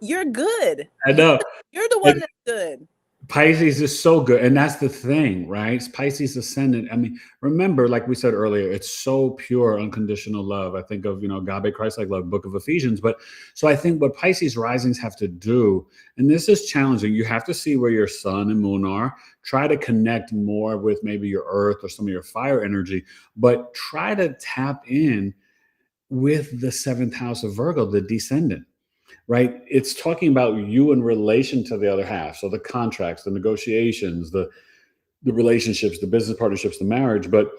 you're good. I know. You're the one that's good. Pisces is so good. And that's the thing, right? Pisces ascendant. I mean, remember, like we said earlier, it's so pure, unconditional love. I think of, Agape, Christ-like love, book of Ephesians. But so I think what Pisces risings have to do, and this is challenging, you have to see where your sun and moon are. Try to connect more with maybe your earth or some of your fire energy, but try to tap in with the 7th house of Virgo, the descendant. Right? It's talking about you in relation to the other half. So the contracts, the negotiations, the relationships, the business partnerships, the marriage. But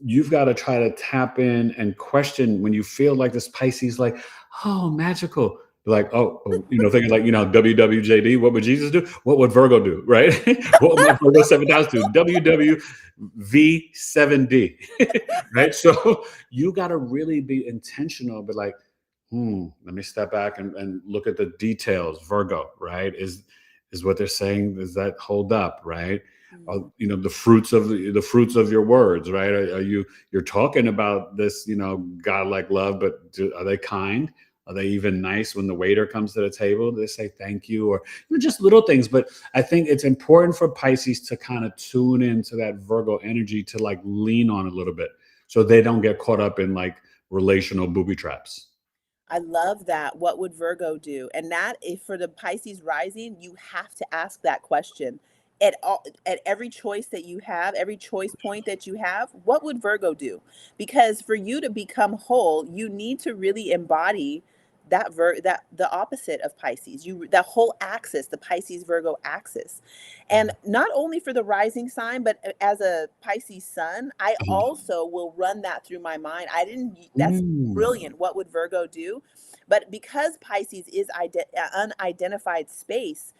you've got to try to tap in and question when you feel like this Pisces, like, oh, magical. Like, thinking like, WWJD, what would Jesus do? What would Virgo do? Right? What would my Virgo 7th house do? WWV7D. Right? So you got to really be intentional, but like, let me step back and look at the details. Virgo, right? Is what they're saying, does that hold up, right? The fruits of your words, right? You're talking about this, godlike love, but are they kind? Are they even nice when the waiter comes to the table? Do they say thank you, or just little things? But I think it's important for Pisces to kind of tune into that Virgo energy, to like lean on a little bit, so they don't get caught up in like relational booby traps. I love that. What would Virgo do? And that, if for the Pisces rising, you have to ask that question at every choice that you have, every choice point that you have. What would Virgo do? Because for you to become whole, you need to really embody that the opposite of Pisces. That whole axis, the Pisces Virgo axis. And not only for the rising sign, but as a Pisces sun, I also will run that through my mind. That's brilliant. What would Virgo do? But because Pisces is unidentified space,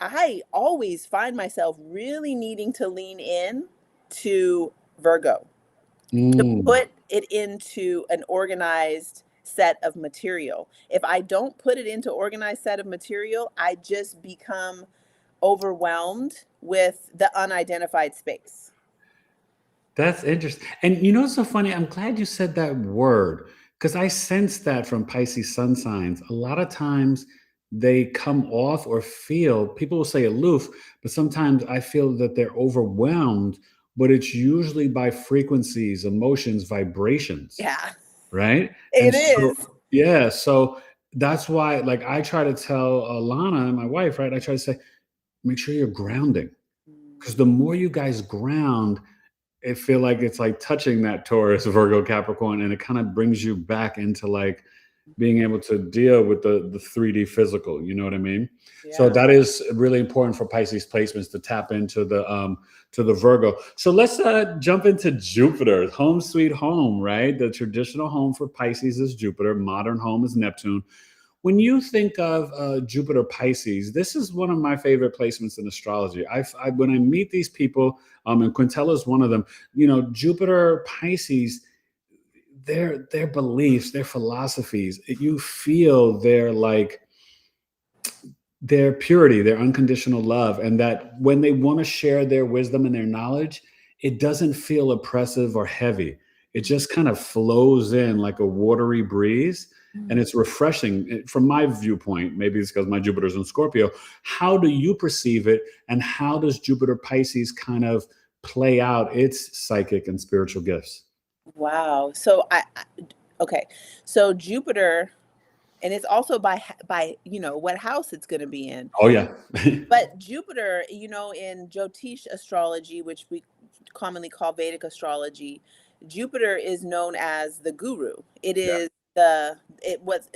I always find myself really needing to lean in to Virgo, to put it into an organized set of material. If I don't put it into organized set of material, I just become overwhelmed with the unidentified space. That's interesting. And it's so funny. I'm glad you said that word, because I sense that from Pisces sun signs. A lot of times they come off or feel, people will say aloof, but sometimes I feel that they're overwhelmed, but it's usually by frequencies, emotions, vibrations. Yeah. right? It And so, is. yeah, so that's why, like, I try to tell Alana, my wife, right? I try to say, make sure you're grounding, because the more you guys ground, it feel like it's like touching that Taurus, Virgo, Capricorn, and it kind of brings you back into like being able to deal with the 3D physical. You know what I mean? So Yeah. that is really important for Pisces placements to tap into the Virgo. So let's jump into Jupiter, home sweet home, right? The traditional home for Pisces is Jupiter. Modern home is Neptune. When you think of Jupiter Pisces, this is one of my favorite placements in astrology. When I meet these people, and Quintella is one of them, you know, Jupiter Pisces, their beliefs, their philosophies, you feel their purity, their unconditional love, and that when they want to share their wisdom and their knowledge, it doesn't feel oppressive or heavy. It just kind of flows in like a watery breeze, and it's refreshing from my viewpoint. Maybe it's because my Jupiter's in Scorpio. How do you perceive it, and how does Jupiter Pisces kind of play out its psychic and spiritual gifts? Wow. So okay. So Jupiter, and it's also by what house it's going to be in. Oh yeah. But Jupiter, in Jyotish astrology, which we commonly call Vedic astrology, Jupiter is known as the guru. It Yeah. is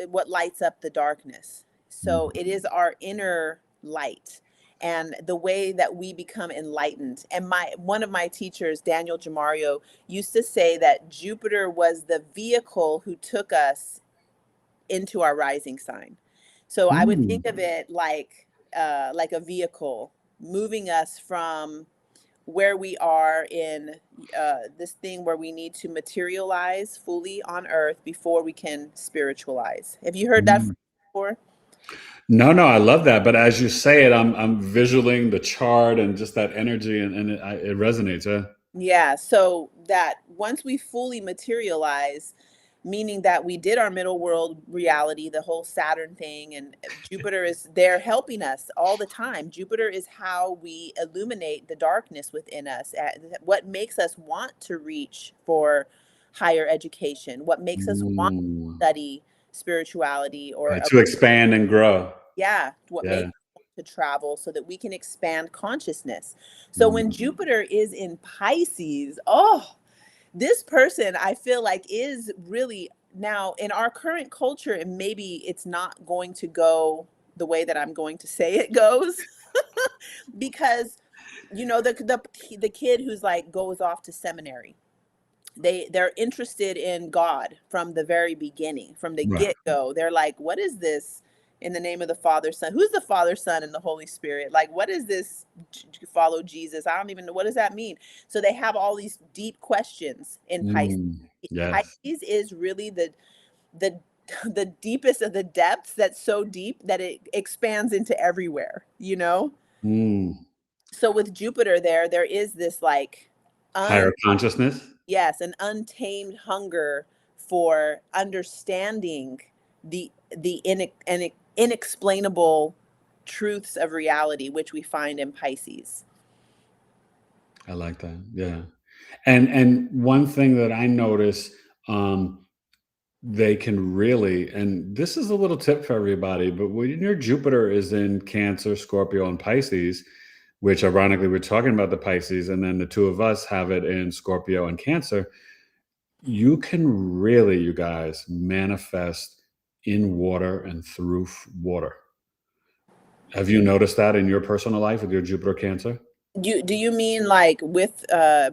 what lights up the darkness. So it is our inner light and the way that we become enlightened. And one of my teachers, Daniel Jamario, used to say that Jupiter was the vehicle who took us into our rising sign. So I would Mm. think of it like a vehicle moving us from where we are in this thing where we need to materialize fully on earth before we can spiritualize. Have you heard that Mm. before? No, no, I love that. But as you say it, I'm visualing the chart and just that energy, and it resonates. Yeah. Yeah, so that once we fully materialize, meaning that we did our middle world reality, the whole Saturn thing, and Jupiter is there helping us all the time. Jupiter is how we illuminate the darkness within us, what makes us want to reach for higher education, what makes us want Mm. to study spirituality or Right, to expand and grow. yeah, what Yeah. makes us want to travel so that we can expand consciousness. So when Mm. Jupiter is in Pisces, oh, this person I feel like is really now in our current culture, and maybe it's not going to go the way that I'm going to say it goes because the kid who's like goes off to seminary, they're interested in God from the very beginning, from the Right. get-go. They're like, what is this in the name of the Father, Son? Who's the Father, Son, and the Holy Spirit? Like, what is this? Follow Jesus. I don't even know, what does that mean? So they have all these deep questions in Pisces. Mm. Yes. Pisces is really the the deepest of the depths, that's so deep that it expands into everywhere. Mm. So with Jupiter there is this like Higher consciousness. yes, an untamed hunger for understanding the inexplainable truths of reality, which we find in Pisces. I like that. Yeah. And one thing that I notice, um, they can really, and this is a little tip for everybody, but when your Jupiter is in Cancer, Scorpio, and Pisces, which ironically we're talking about the Pisces, and then the two of us have it in Scorpio and Cancer, you can really, you guys, manifest in water and through water. Have you noticed that in your personal life with your Jupiter Cancer? Do you mean like with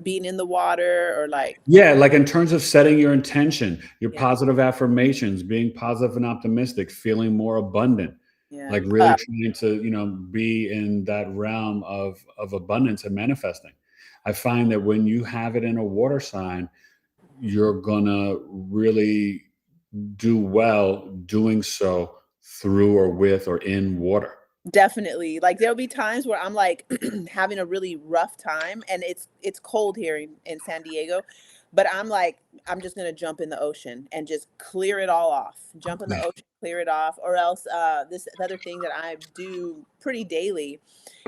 being in the water or like Yeah, like in terms of setting your intention, your yeah, positive affirmations, being positive and optimistic, feeling more abundant, yeah. like really trying to, be in that realm of abundance and manifesting. I find that when you have it in a water sign, you're gonna really do well doing so through or with or in water. Definitely. Like there'll be times where I'm like having a really rough time and it's cold here in San Diego, but I'm like, I'm just gonna jump in the ocean and just clear it all off. Jump in the Yeah. ocean, clear it off. Or else this other thing that I do pretty daily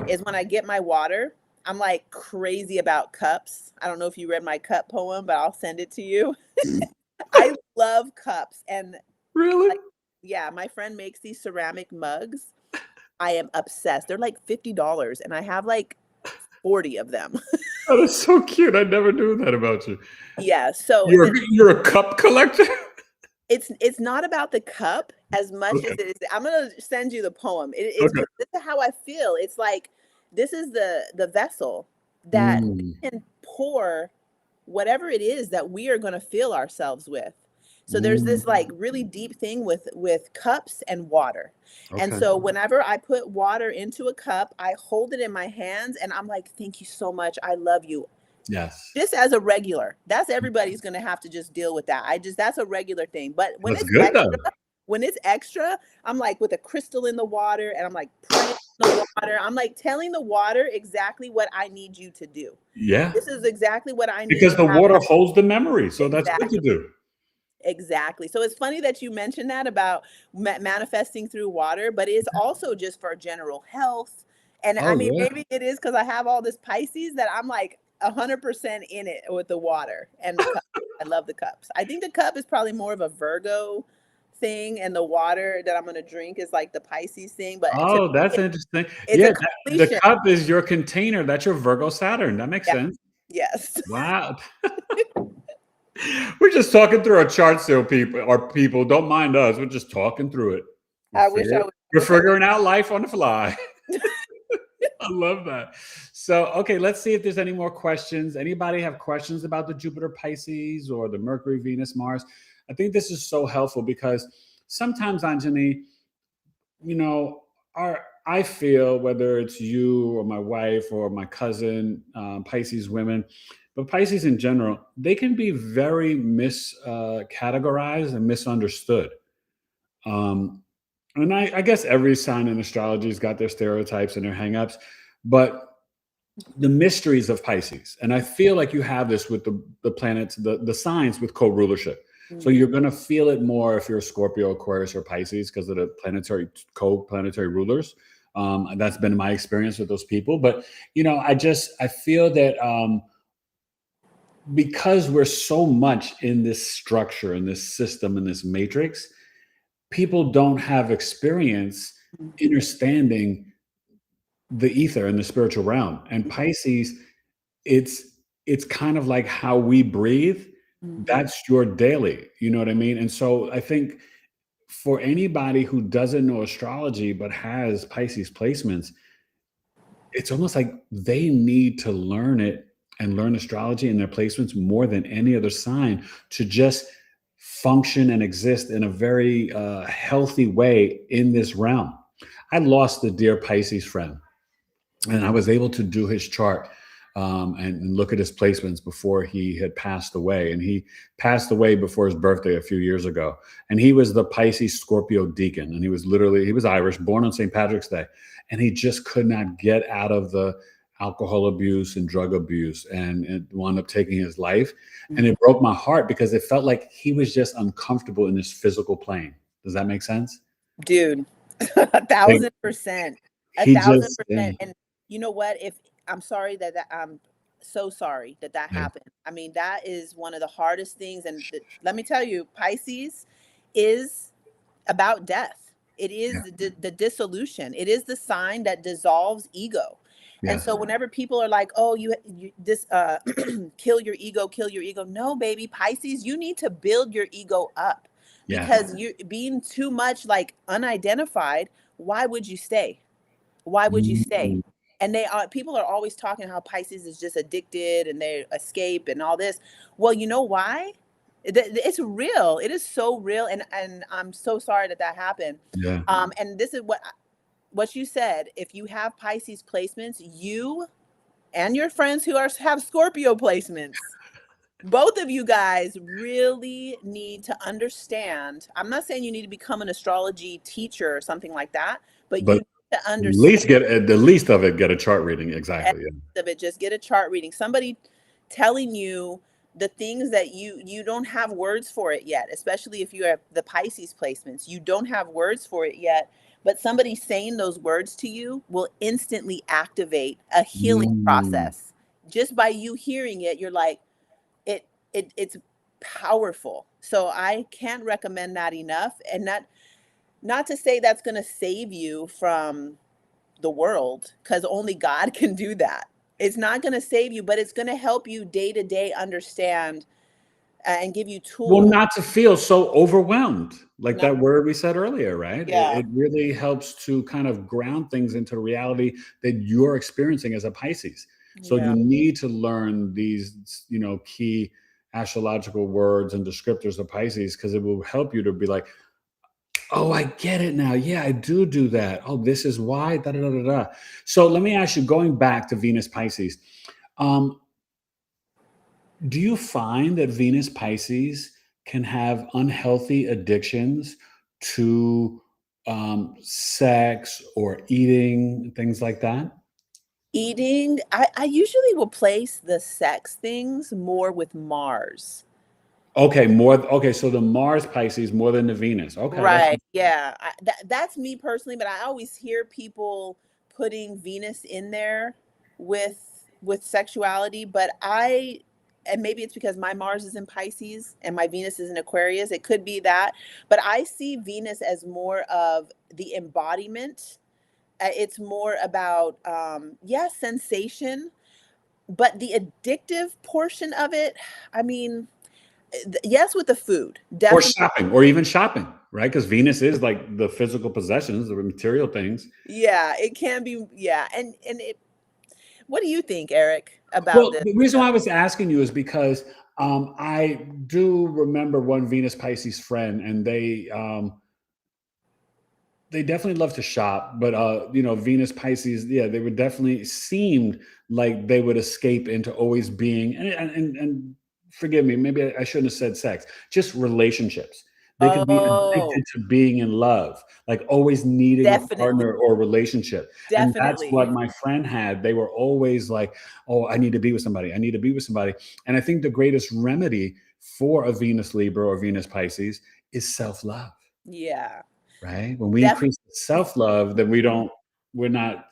is when I get my water, I'm like crazy about cups. I don't know if you read my cup poem, but I'll send it to you. I love cups. And Really? like, yeah, my friend makes these ceramic mugs. I am obsessed. They're like $50 and I have like 40 of them. Oh, that's so cute. I never knew that about you. Yeah. So You're a cup collector? it's not about the cup as much Okay. as it is. I'm gonna send you the poem. It's Okay. this is how I feel. It's like this is the vessel that Mm. we can pour whatever it is that we are gonna fill ourselves with. So there's Mm. this like really deep thing with cups and water. And Okay. so whenever I put water into a cup, I hold it in my hands and I'm like, thank you so much. I love you. Yes. Just as a regular, that's everybody's gonna have to just deal with that. That's a regular thing. But That's good though. when it's extra, I'm like with a crystal in the water and I'm like praying in the water. I'm like telling the water exactly what I need you to do. Yeah. This is exactly what I need Because to the have water happen. holds the memory. So that's good to Exactly. do. Exactly. So it's funny that you mentioned that about manifesting through water, but it's also just for general health. And I Oh, mean, yeah. maybe it is because I have all this Pisces that I'm like 100% in it with the water and the cup. I love the cups. I think the cup is probably more of a Virgo thing, and the water that I'm going to drink is like the Pisces thing. But to Oh, that's me, interesting. it's a Yeah, the completion. cup is your container. That's your Virgo Saturn. That makes Yeah. sense. Yes. Wow. We're just talking through our charts here, people. Our people, don't mind us. We're just talking through it. I wish I We're wish I figuring out life on the fly. I love that. So, okay, let's see if there's any more questions. Anybody have questions about the Jupiter Pisces or the Mercury, Venus, Mars? I think this is so helpful because sometimes, Anjani, you know, I feel whether it's you or my wife or my cousin, Pisces women, but Pisces in general, they can be very categorized and misunderstood. Um, and I guess every sign in astrology has got their stereotypes and their hangups, but the mysteries of Pisces, and I feel like you have this with the planets, the signs with co-rulership. So you're going to feel it more if you're a Scorpio, Aquarius, or Pisces because of the co-planetary rulers. That's been my experience with those people. But I feel that because we're so much in this structure, in this system, in this matrix, people don't have experience understanding the ether and the spiritual realm. And Pisces, it's kind of like how we breathe. That's your daily, you know what I mean? And so I think for anybody who doesn't know astrology but has Pisces placements, it's almost like they need to learn it and learn astrology and their placements more than any other sign to just function and exist in a very healthy way in this realm. I lost a dear Pisces friend, and I was able to do his chart and look at his placements before he had passed away. And he passed away before his birthday a few years ago. And he was the Pisces Scorpio deacon. And he was Irish, born on St. Patrick's Day. And he just could not get out of the alcohol abuse and drug abuse, and it wound up taking his life. And it broke my heart because it felt like he was just uncomfortable in this physical plane. Does that make sense? Dude, 1,000%. He just, 1,000%. And you know what? I'm sorry that I'm so sorry that yeah. happened. I mean, that is one of the hardest things. And let me tell you, Pisces is about death. It is the dissolution. It is the sign that dissolves ego. And Yes. so whenever people are like, "Oh, you this kill your ego, kill your ego." No, baby, Pisces, you need to build your ego up because you being too much like unidentified, why would you stay? Why would you stay? Mm. And people are always talking how Pisces is just addicted and they escape and all this. Well, you know why? It's real. It is so real, and I'm so sorry that happened. Yeah. And this is what you said. If you have Pisces placements, you and your friends who have Scorpio placements, both of you guys really need to understand. I'm not saying you need to become an astrology teacher or something like that, but you But need to at understand the least of it, get a chart reading. Exactly. Yeah. of it. Just get a chart reading. Somebody telling you the things that you don't have words for it yet, especially if you have the Pisces placements. You don't have words for it yet, but somebody saying those words to you will instantly activate a healing Mm. process. Just by you hearing it, you're like, it's powerful. So I can't recommend that enough. And not to say that's going to save you from the world, because only God can do that. It's not going to save you, but it's going to help you day to day understand and give you Well, tools. not to feel so overwhelmed, like Not, that word we said earlier, right? yeah, It really helps to kind of ground things into reality that you're experiencing as a Pisces. So yeah, you need to learn these, key astrological words and descriptors of Pisces, because it will help you to be like, oh, I get it now. Yeah, I do that. Oh, this is why. Da, da, da, da, da. So let me ask you, going back to Venus Pisces, um, do you find that Venus Pisces can have unhealthy addictions to sex or eating, things like that? eating. I usually will place the sex things more with Mars. Okay, more. Okay, so the Mars Pisces more than the Venus. Okay, that's Right. Yeah. That's me personally, but I always hear people putting Venus in there with sexuality, but and maybe it's because my Mars is in Pisces and my Venus is in Aquarius. It could be that, but I see Venus as more of the embodiment. It's more about yeah, sensation, but the addictive portion of it, I mean, yes, with the food, or definitely. shopping, or even shopping, right? Because Venus is like the physical possessions, the material things. Yeah, it can be. Yeah, and it. What do you think, Eric, about Well, this? the reason why I was asking you is because I do remember one Venus Pisces friend, and they definitely love to shop, but Venus Pisces, yeah, they would definitely seemed like they would escape into always being, and forgive me, maybe I shouldn't have said sex, just relationships. They could be Oh, addicted to being in love, like always needing a definitely, partner or relationship. And that's definitely. what my friend had. They were always like, oh, I need to be with somebody. I need to be with somebody. And I think the greatest remedy for a Venus Libra or Venus Pisces is self-love. Yeah, Right? When we definitely. increase self-love, then we're not,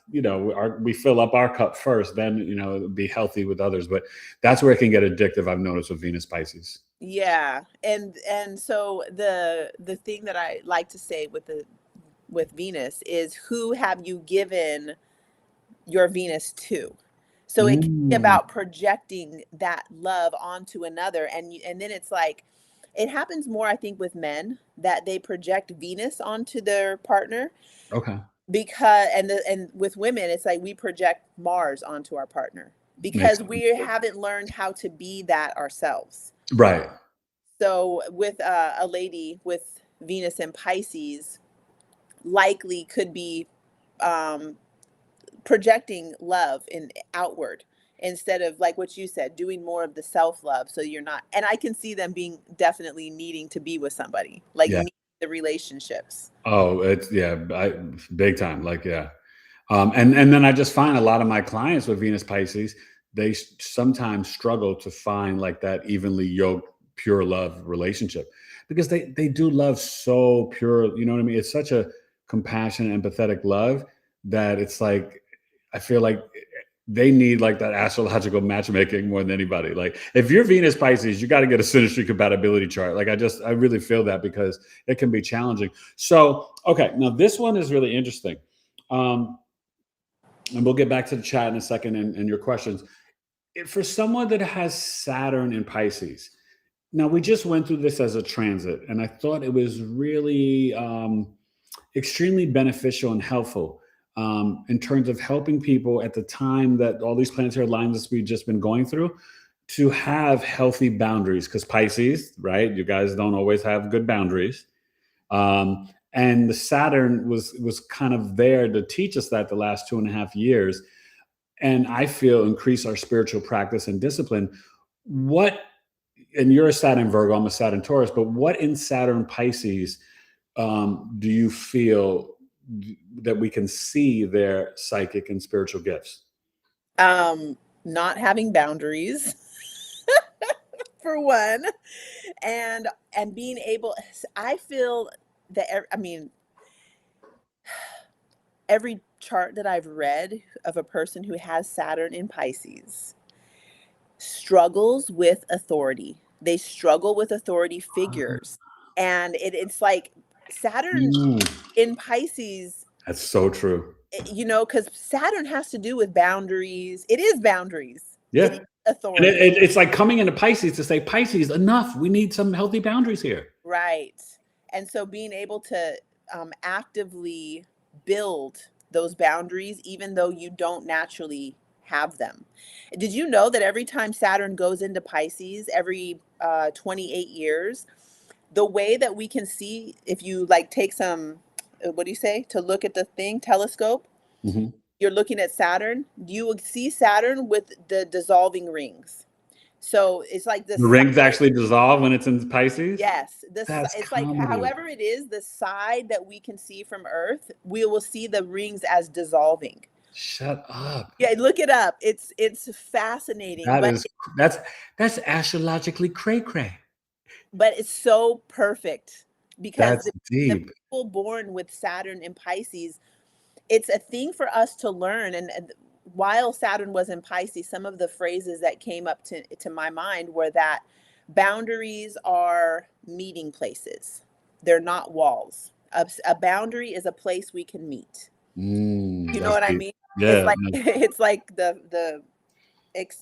we fill up our cup first, then, be healthy with others. But that's where it can get addictive, I've noticed with Venus Pisces. Yeah, and so the thing that I like to say with Venus is, who have you given your Venus to? So it can be Mm, about projecting that love onto another, and then it's like, it happens more, I think, with men, that they project Venus onto their partner, okay. because and with women it's like we project Mars onto our partner Makes because we sense. haven't learned how to be that ourselves. Right. So with a lady with Venus and Pisces, likely could be um, projecting love in outward, instead of, like what you said, doing more of the self love. So you're not, and I can see them being definitely needing to be with somebody, like Yeah. need the relationships. Oh, it's yeah, big time. Like, yeah. And then I just find a lot of my clients with Venus Pisces, they sometimes struggle to find like that evenly yoked, pure love relationship, because they do love so pure. You know what I mean? It's such a compassionate, empathetic love that it's like I feel like they need like that astrological matchmaking more than anybody. Like if you're Venus Pisces, you got to get a synastry compatibility chart. Like I really feel that, because it can be challenging. So okay, now this one is really interesting. Um, and we'll get back to the chat in a second and your questions. For someone that has Saturn in Pisces, now we just went through this as a transit, and I thought it was really extremely beneficial and helpful in terms of helping people at the time that all these planetary alignments we've just been going through to have healthy boundaries. Because Pisces, right? You guys don't always have good boundaries. And the Saturn was kind of there to teach us that the last 2.5 years, and I feel increase our spiritual practice and discipline. What, and you're a Saturn Virgo, I'm a Saturn Taurus, but what in Saturn Pisces do you feel that we can see their psychic and spiritual gifts? Not having boundaries, for one, and being able, I feel that I mean, every chart that I've read of a person who has Saturn in Pisces struggles with authority. They struggle with authority figures. And it's like Saturn in Pisces, That's so true. you know, because Saturn has to do with boundaries. It is boundaries. Yeah. It is And authority. it's like coming into Pisces to say, Pisces, enough. We need some healthy boundaries here. Right. And so being able to actively build those boundaries, even though you don't naturally have them. Did you know that every time Saturn goes into Pisces, every 28 years, the way that we can see, if you like take some, what do you say, to look at the thing, telescope, you're looking at Saturn, you will see Saturn with the dissolving rings. So it's like this. The rings actually dissolve when it's in Pisces? Yes. That's It's like comedy. however it is, the side that we can see from Earth, we will see the rings as dissolving. Shut up. Yeah, look it up. It's fascinating. That's astrologically cray-cray. But it's so perfect because That's the deep. people born with Saturn in Pisces, it's a thing for us to learn. And while Saturn was in Pisces, some of the phrases that came up to my mind were that boundaries are meeting places. They're not walls. A boundary is a place we can meet. You know what I mean? Yeah. It's like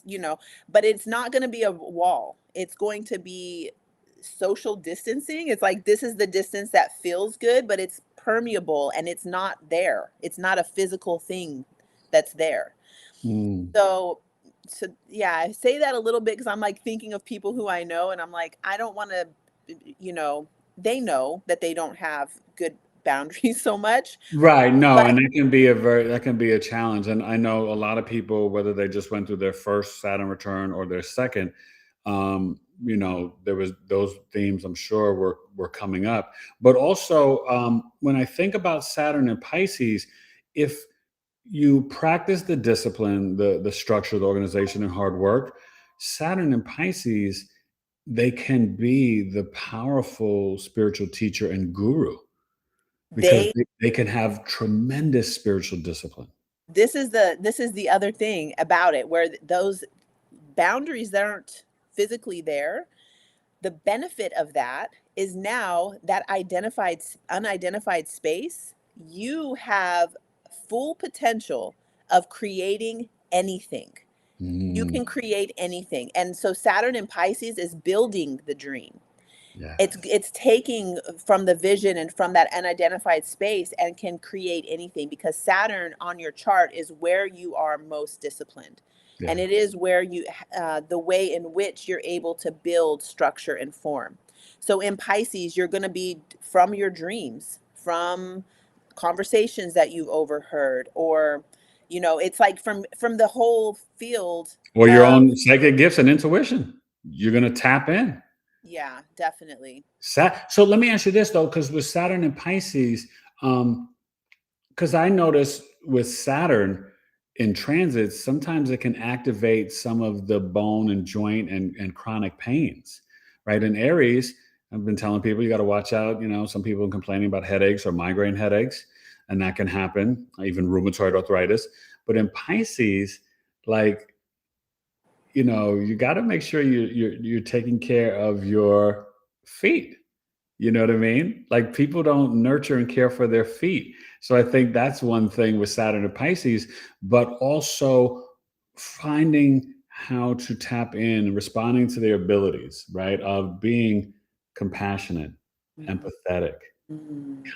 you know, but it's not going to be a wall. It's going to be social distancing. It's like, this is the distance that feels good, but it's permeable and it's not there. It's not a physical thing that's there. So yeah, I say that a little bit because I'm like thinking of people who I know, and I'm like, I don't want to, you know, they know that they don't have good boundaries so much. Right. No, and that can be a challenge. And I know a lot of people, whether they just went through their first Saturn return or their second, you know, there was those themes I'm sure were coming up. But also, when I think about Saturn and Pisces, if you practice the discipline, the structure, the organization, and hard work, Saturn and Pisces, they can be the powerful spiritual teacher and guru, because they can have tremendous spiritual discipline. This is the other thing about it, where those boundaries that aren't physically there, the benefit of that is now that unidentified space, you have full potential of creating anything. You can create anything. And so Saturn in Pisces is building the dream. Yeah. It's taking from the vision and from that unidentified space and can create anything, because Saturn on your chart is where you are most disciplined. Yeah. And it is where you, the way in which you're able to build structure and form. So in Pisces, you're going to be from your dreams, from conversations that you've overheard, or, you know, it's like from the whole field. Or your own psychic gifts and intuition. You're going to tap in. Yeah, definitely. So let me ask you this, though, because with Saturn and Pisces, because I notice with Saturn in transits, sometimes it can activate some of the bone and joint and chronic pains, right? In Aries, I've been telling people, you got to watch out. You know, some people are complaining about headaches or migraine headaches, and that can happen, even rheumatoid arthritis. But in Pisces, like, you know, you got to make sure you're taking care of your feet. You know what I mean? Like, people don't nurture and care for their feet. So I think that's one thing with Saturn and Pisces, but also finding how to tap in, responding to their abilities, right? Of being compassionate, empathetic,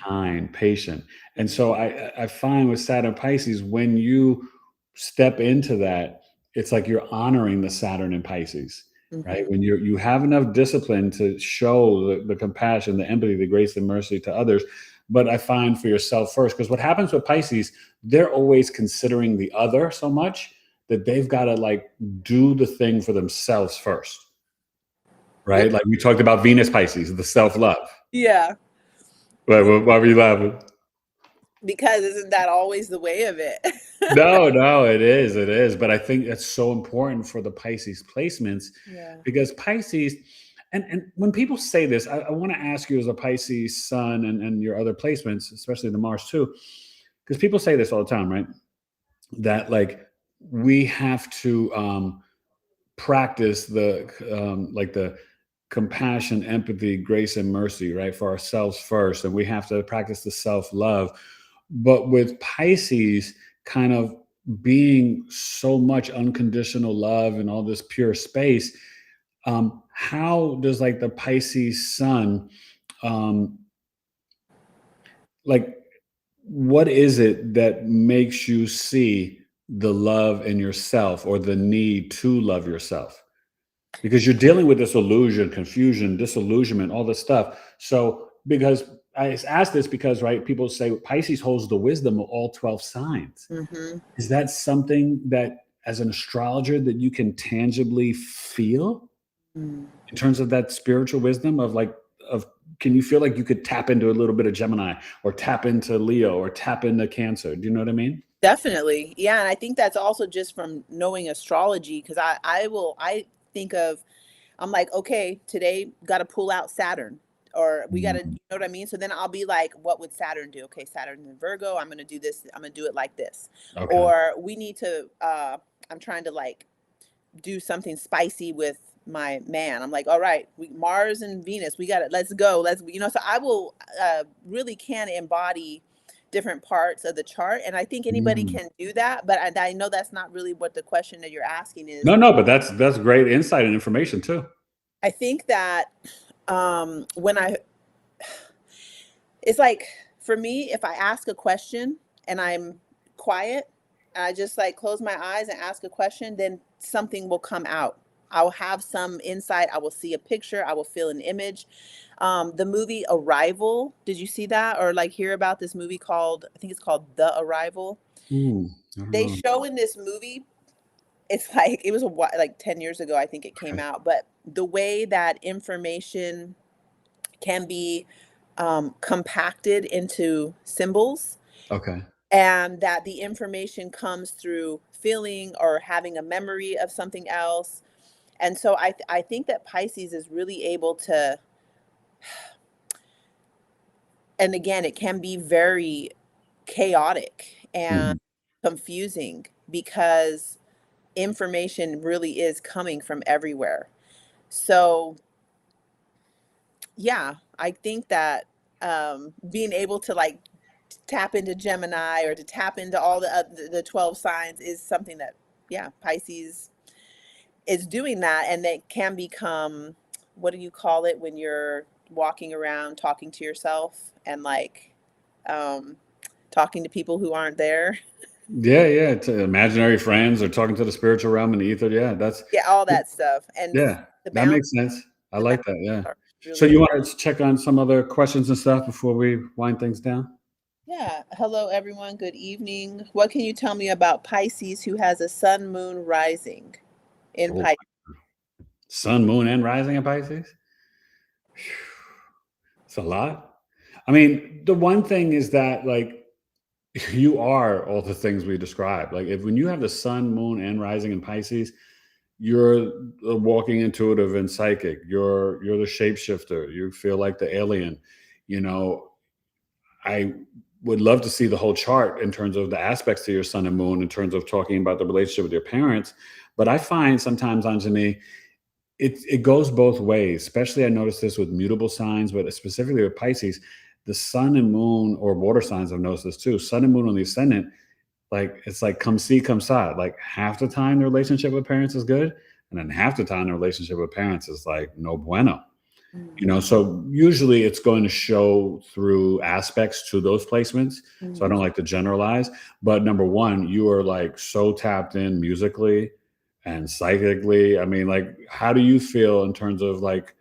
kind, patient. And so I find with Saturn and Pisces, when you step into that, it's like you're honoring the Saturn and Pisces, right? When you have enough discipline to show the compassion, the empathy, the grace, the mercy to others. But I find for yourself first, because what happens with Pisces, they're always considering the other so much that they've got to like do the thing for themselves first, right? Like we talked about Venus Pisces, the self-love. Yeah. Why were you laughing? Because isn't that always the way of it? No, it is. But I think that's so important for the Pisces placements, because Pisces, and when people say this, I want to ask you as a Pisces sun and your other placements, especially the Mars too, because people say this all the time, right? That like we have to practice the compassion, empathy, grace, and mercy, right? For ourselves first. And we have to practice the self-love. But with Pisces kind of being so much unconditional love and all this pure space, how does like the Pisces sun, um, like what is it that makes you see the love in yourself or the need to love yourself? Because you're dealing with this illusion, confusion, disillusionment, all this stuff. So, because I ask this because, right, people say Pisces holds the wisdom of all 12 signs. Mm-hmm. Is that something that, as an astrologer, that you can tangibly feel in terms of that spiritual wisdom of like, can you feel like you could tap into a little bit of Gemini or tap into Leo or tap into Cancer? Do you know what I mean? Definitely. Yeah. And I think that's also just from knowing astrology, because I think of, I'm like, okay, today got to pull out Saturn, or we got to, you know what I mean? So then I'll be like, what would Saturn do? Okay, Saturn in Virgo, I'm going to do this. I'm going to do it like this. Okay. Or we need to, I'm trying to like do something spicy with my man. I'm like, all right, Mars and Venus, we got it. Let's go. So I will really can embody different parts of the chart. And I think anybody can do that, but I know that's not really what the question that you're asking is. No, but that's great insight and information too. I think that it's like, for me, if I ask a question and I'm quiet and I just like close my eyes and ask a question, then something will come out. I'll have some insight. I will see a picture. I will feel an image. The movie Arrival, did you see that or like hear about this movie called, I think it's called The Arrival? They show in this movie, it's like, it was like 10 years ago, I think it came out, but the way that information can be compacted into symbols. Okay. And that the information comes through feeling or having a memory of something else. And so I think that Pisces is really able to, and again, it can be very chaotic and confusing because information really is coming from everywhere. So yeah, I think that being able to like tap into Gemini or to tap into all the 12 signs is something that, yeah, Pisces is doing that. And they can become, what do you call it when you're walking around talking to yourself and like talking to people who aren't there? Yeah, to imaginary friends or talking to the spiritual realm and the ether. Yeah, all that stuff. And yeah, that makes sense. I like that. Yeah. Really, so you want to check on some other questions and stuff before we wind things down? Yeah. Hello, everyone. Good evening. What can you tell me about Pisces who has a sun, moon, rising in Pisces? Sun, moon, and rising in Pisces? It's a lot. I mean, the one thing is that like you are all the things we described. Like when you have the sun, moon, and rising in Pisces, you're a walking intuitive and psychic. You're the shapeshifter. You feel like the alien. You know, I would love to see the whole chart in terms of the aspects to your sun and moon, in terms of talking about the relationship with your parents. But I find sometimes, Anjani, it goes both ways. Especially I notice this with mutable signs, but specifically with Pisces, the sun and moon, or water signs, I've noticed this too. Sun and moon on the ascendant, like it's like come see, come saw. Like half the time the relationship with parents is good, and then half the time the relationship with parents is like no bueno. You know, so usually it's going to show through aspects to those placements. So I don't like to generalize, but number one, you are like so tapped in musically and psychically. I mean, like, how do you feel in terms of like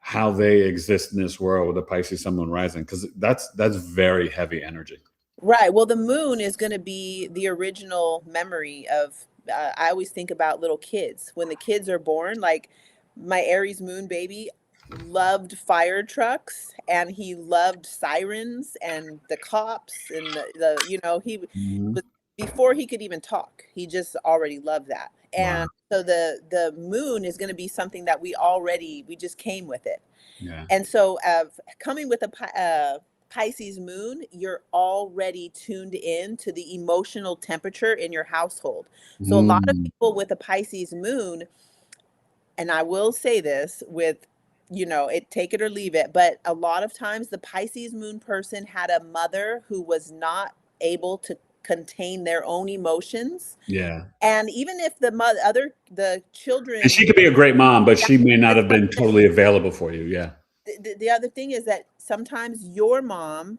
how they exist in this world with the Pisces Sun, Moon, Rising? Because that's very heavy energy. Right. Well, the moon is going to be the original memory of, I always think about little kids. When the kids are born, like my Aries moon baby loved fire trucks and he loved sirens and the cops and the he was, before he could even talk, he just already loved that. And so the moon is going to be something that we just came with it. Yeah. And so coming with a Pisces moon, you're already tuned in to the emotional temperature in your household. So a lot of people with a Pisces moon, and I will say this with take it or leave it. But a lot of times the Pisces moon person had a mother who was not able to contain their own emotions. Yeah. And even if the children, And she could be a great mom, but she may not have been totally available for you. Yeah. the other thing is that sometimes your mom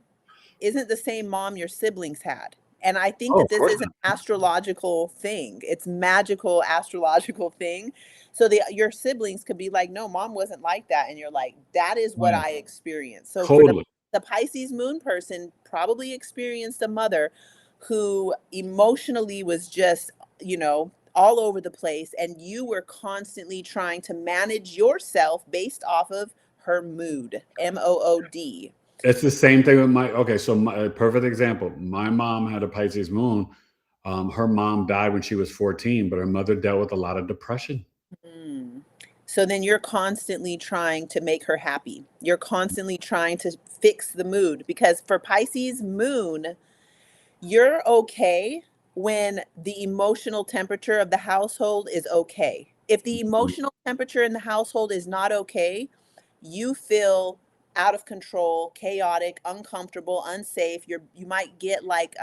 isn't the same mom your siblings had. And I think Oh, that of this course is an not. astrological thing. It's magical astrological thing. So your siblings could be like, no, mom wasn't like that. And you're like, that is what Yeah. I experienced. So for Totally. the Pisces moon person probably experienced a mother who emotionally was just, all over the place. And you were constantly trying to manage yourself based off of her mood, MOOD. It's the same thing with so my perfect example. My mom had a Pisces moon. Her mom died when she was 14, but her mother dealt with a lot of depression. Mm. So then you're constantly trying to make her happy. You're constantly trying to fix the mood, because for Pisces moon, you're okay when the emotional temperature of the household is okay. If the emotional temperature in the household is not okay, you feel out of control, chaotic, uncomfortable, unsafe. You might get like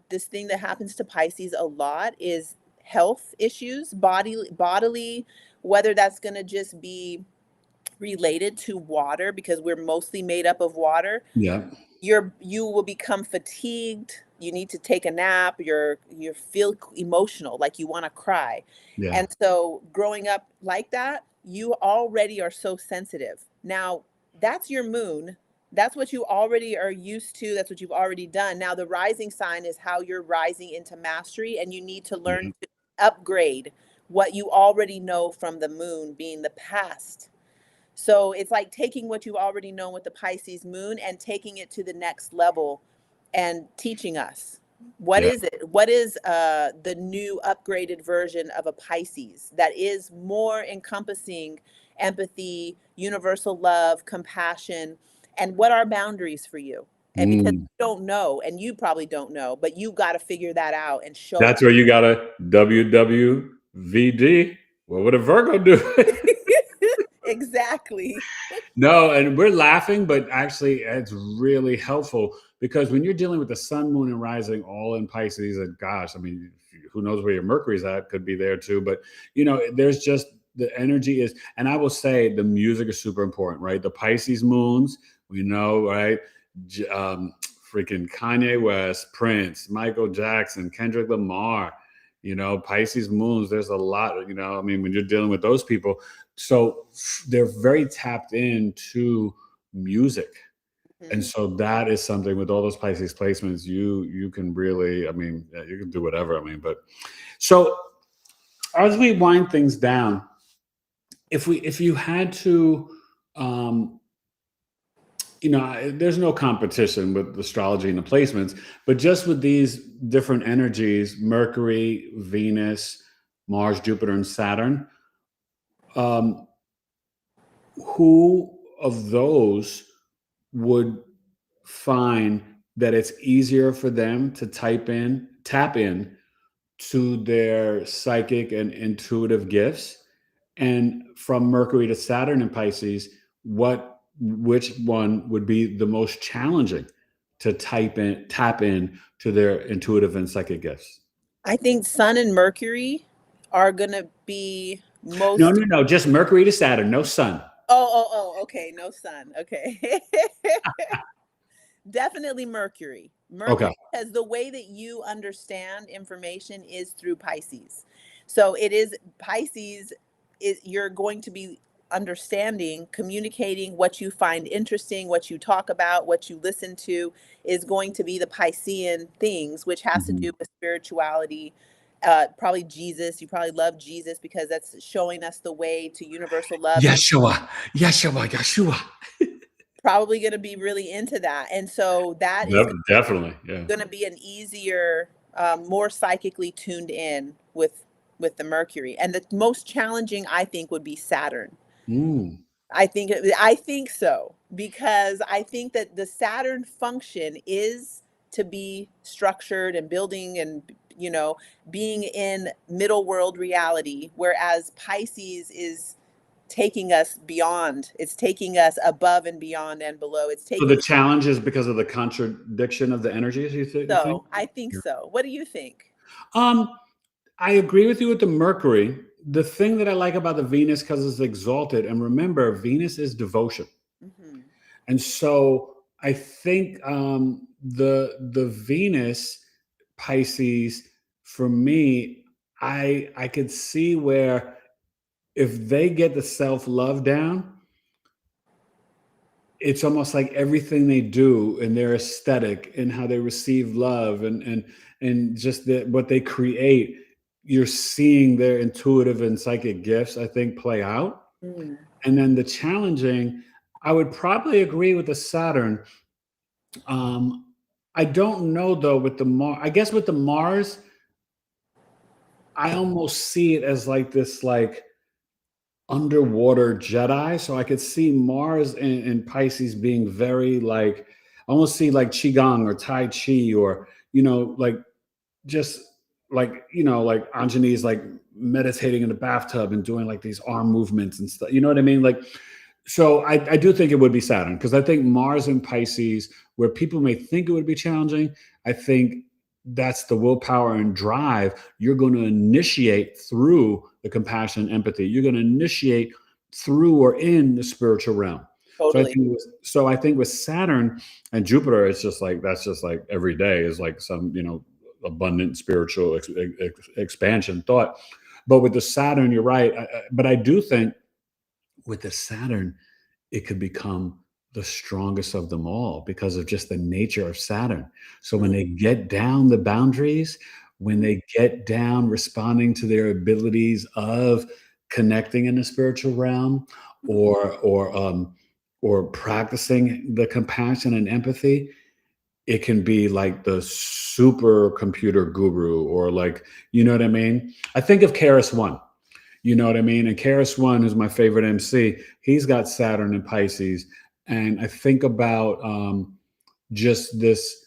this thing that happens to Pisces a lot is health issues, bodily, whether that's going to just be related to water, because we're mostly made up of water. Yeah. You will become fatigued. You need to take a nap. You feel emotional, like you want to cry. Yeah. And so growing up like that, you already are so sensitive. Now, that's your moon. That's what you already are used to. That's what you've already done. Now, the rising sign is how you're rising into mastery, and you need to learn Yeah. to upgrade what you already know from the moon being the past. So it's like taking what you already know with the Pisces moon and taking it to the next level and teaching us. What Yeah. is it? What is the new upgraded version of a Pisces that is more encompassing empathy, universal love, compassion, and what are boundaries for you? And because you Mm. don't know, and you probably don't know, but you got to figure that out and show That's us. where you got a WWVD. What would a Virgo do? Exactly. No, and we're laughing, but actually, it's really helpful because when you're dealing with the sun, moon, and rising all in Pisces, and gosh, I mean, who knows where your Mercury's at? Could be there too. But, there's just the energy is, and I will say the music is super important, right? The Pisces moons, we know, right? J- Um, Freaking Kanye West, Prince, Michael Jackson, Kendrick Lamar, Pisces moons, there's a lot, I mean, when you're dealing with those people, so they're very tapped into music. And Mhm. so that is something with all those Pisces placements, you can really, I mean, yeah, you can do whatever. I mean, but so as we wind things down, if you had to, um, there's no competition with astrology and the placements, but just with these different energies, Mercury, Venus, Mars, Jupiter, and Saturn, um, who of those would find that it's easier for them to tap in to their psychic and intuitive gifts? And from Mercury to Saturn in Pisces, which one would be the most challenging to tap in to their intuitive and psychic gifts? I think Sun and Mercury are gonna be No, most. no, no, just Mercury to Saturn, no Sun. Okay, no Sun. Okay. Definitely Mercury. Okay. Mercury, because the way that you understand information is through Pisces. So it is Pisces is you're going to be understanding, communicating what you find interesting, what you talk about, what you listen to is going to be the Piscean things, which has to Mhm. do with spirituality. Probably Jesus. You probably love Jesus because that's showing us the way to universal love. Yeshua, Yeshua, Yeshua. Probably going to be really into that. And so that is Definitely, yeah. going to be an easier, more psychically tuned in with the Mercury. And the most challenging, I think, would be Saturn. Mm. I think so, because I think that the Saturn function is to be structured and building and being in middle world reality, whereas Pisces is taking us beyond. It's taking us above and beyond and below. It's So the taking. challenge is because of the contradiction of the energies, you think? So I think so. What do you think? Um, I agree with you with the Mercury. The thing that I like about the Venus, because it's exalted, and remember, Venus is devotion. Mm-hmm. And so I think the Venus Pisces, for me, I could see where if they get the self-love down, it's almost like everything they do and their aesthetic and how they receive love and just what they create, you're seeing their intuitive and psychic gifts, I think, play out. Mm. And then the challenging, I would probably agree with the Saturn. I don't know though with the Mars. I guess with the Mars, I almost see it as like this like underwater Jedi. So I could see Mars and Pisces being very like, I almost see like Qigong or Tai Chi or, like just like, like Anjani is like meditating in the bathtub and doing like these arm movements and stuff. You know what I mean? Like, so I do think it would be Saturn because I think Mars and Pisces, where people may think it would be challenging, I think that's the willpower and drive you're going to initiate through the compassion and empathy. You're going to initiate through or in the spiritual realm. Totally. So I think with Saturn and Jupiter, it's just like that's just like every day is like some abundant spiritual expansion thought. But with the Saturn, you're right. But I do think with the Saturn, it could become the strongest of them all because of just the nature of Saturn. So when they get down the boundaries, when they get down responding to their abilities of connecting in the spiritual realm or practicing the compassion and empathy, it can be like the super computer guru or like, you know what I mean? I think of Karis One. You know what I mean? And Karis One is my favorite MC. He's got Saturn and Pisces. And I think about just this,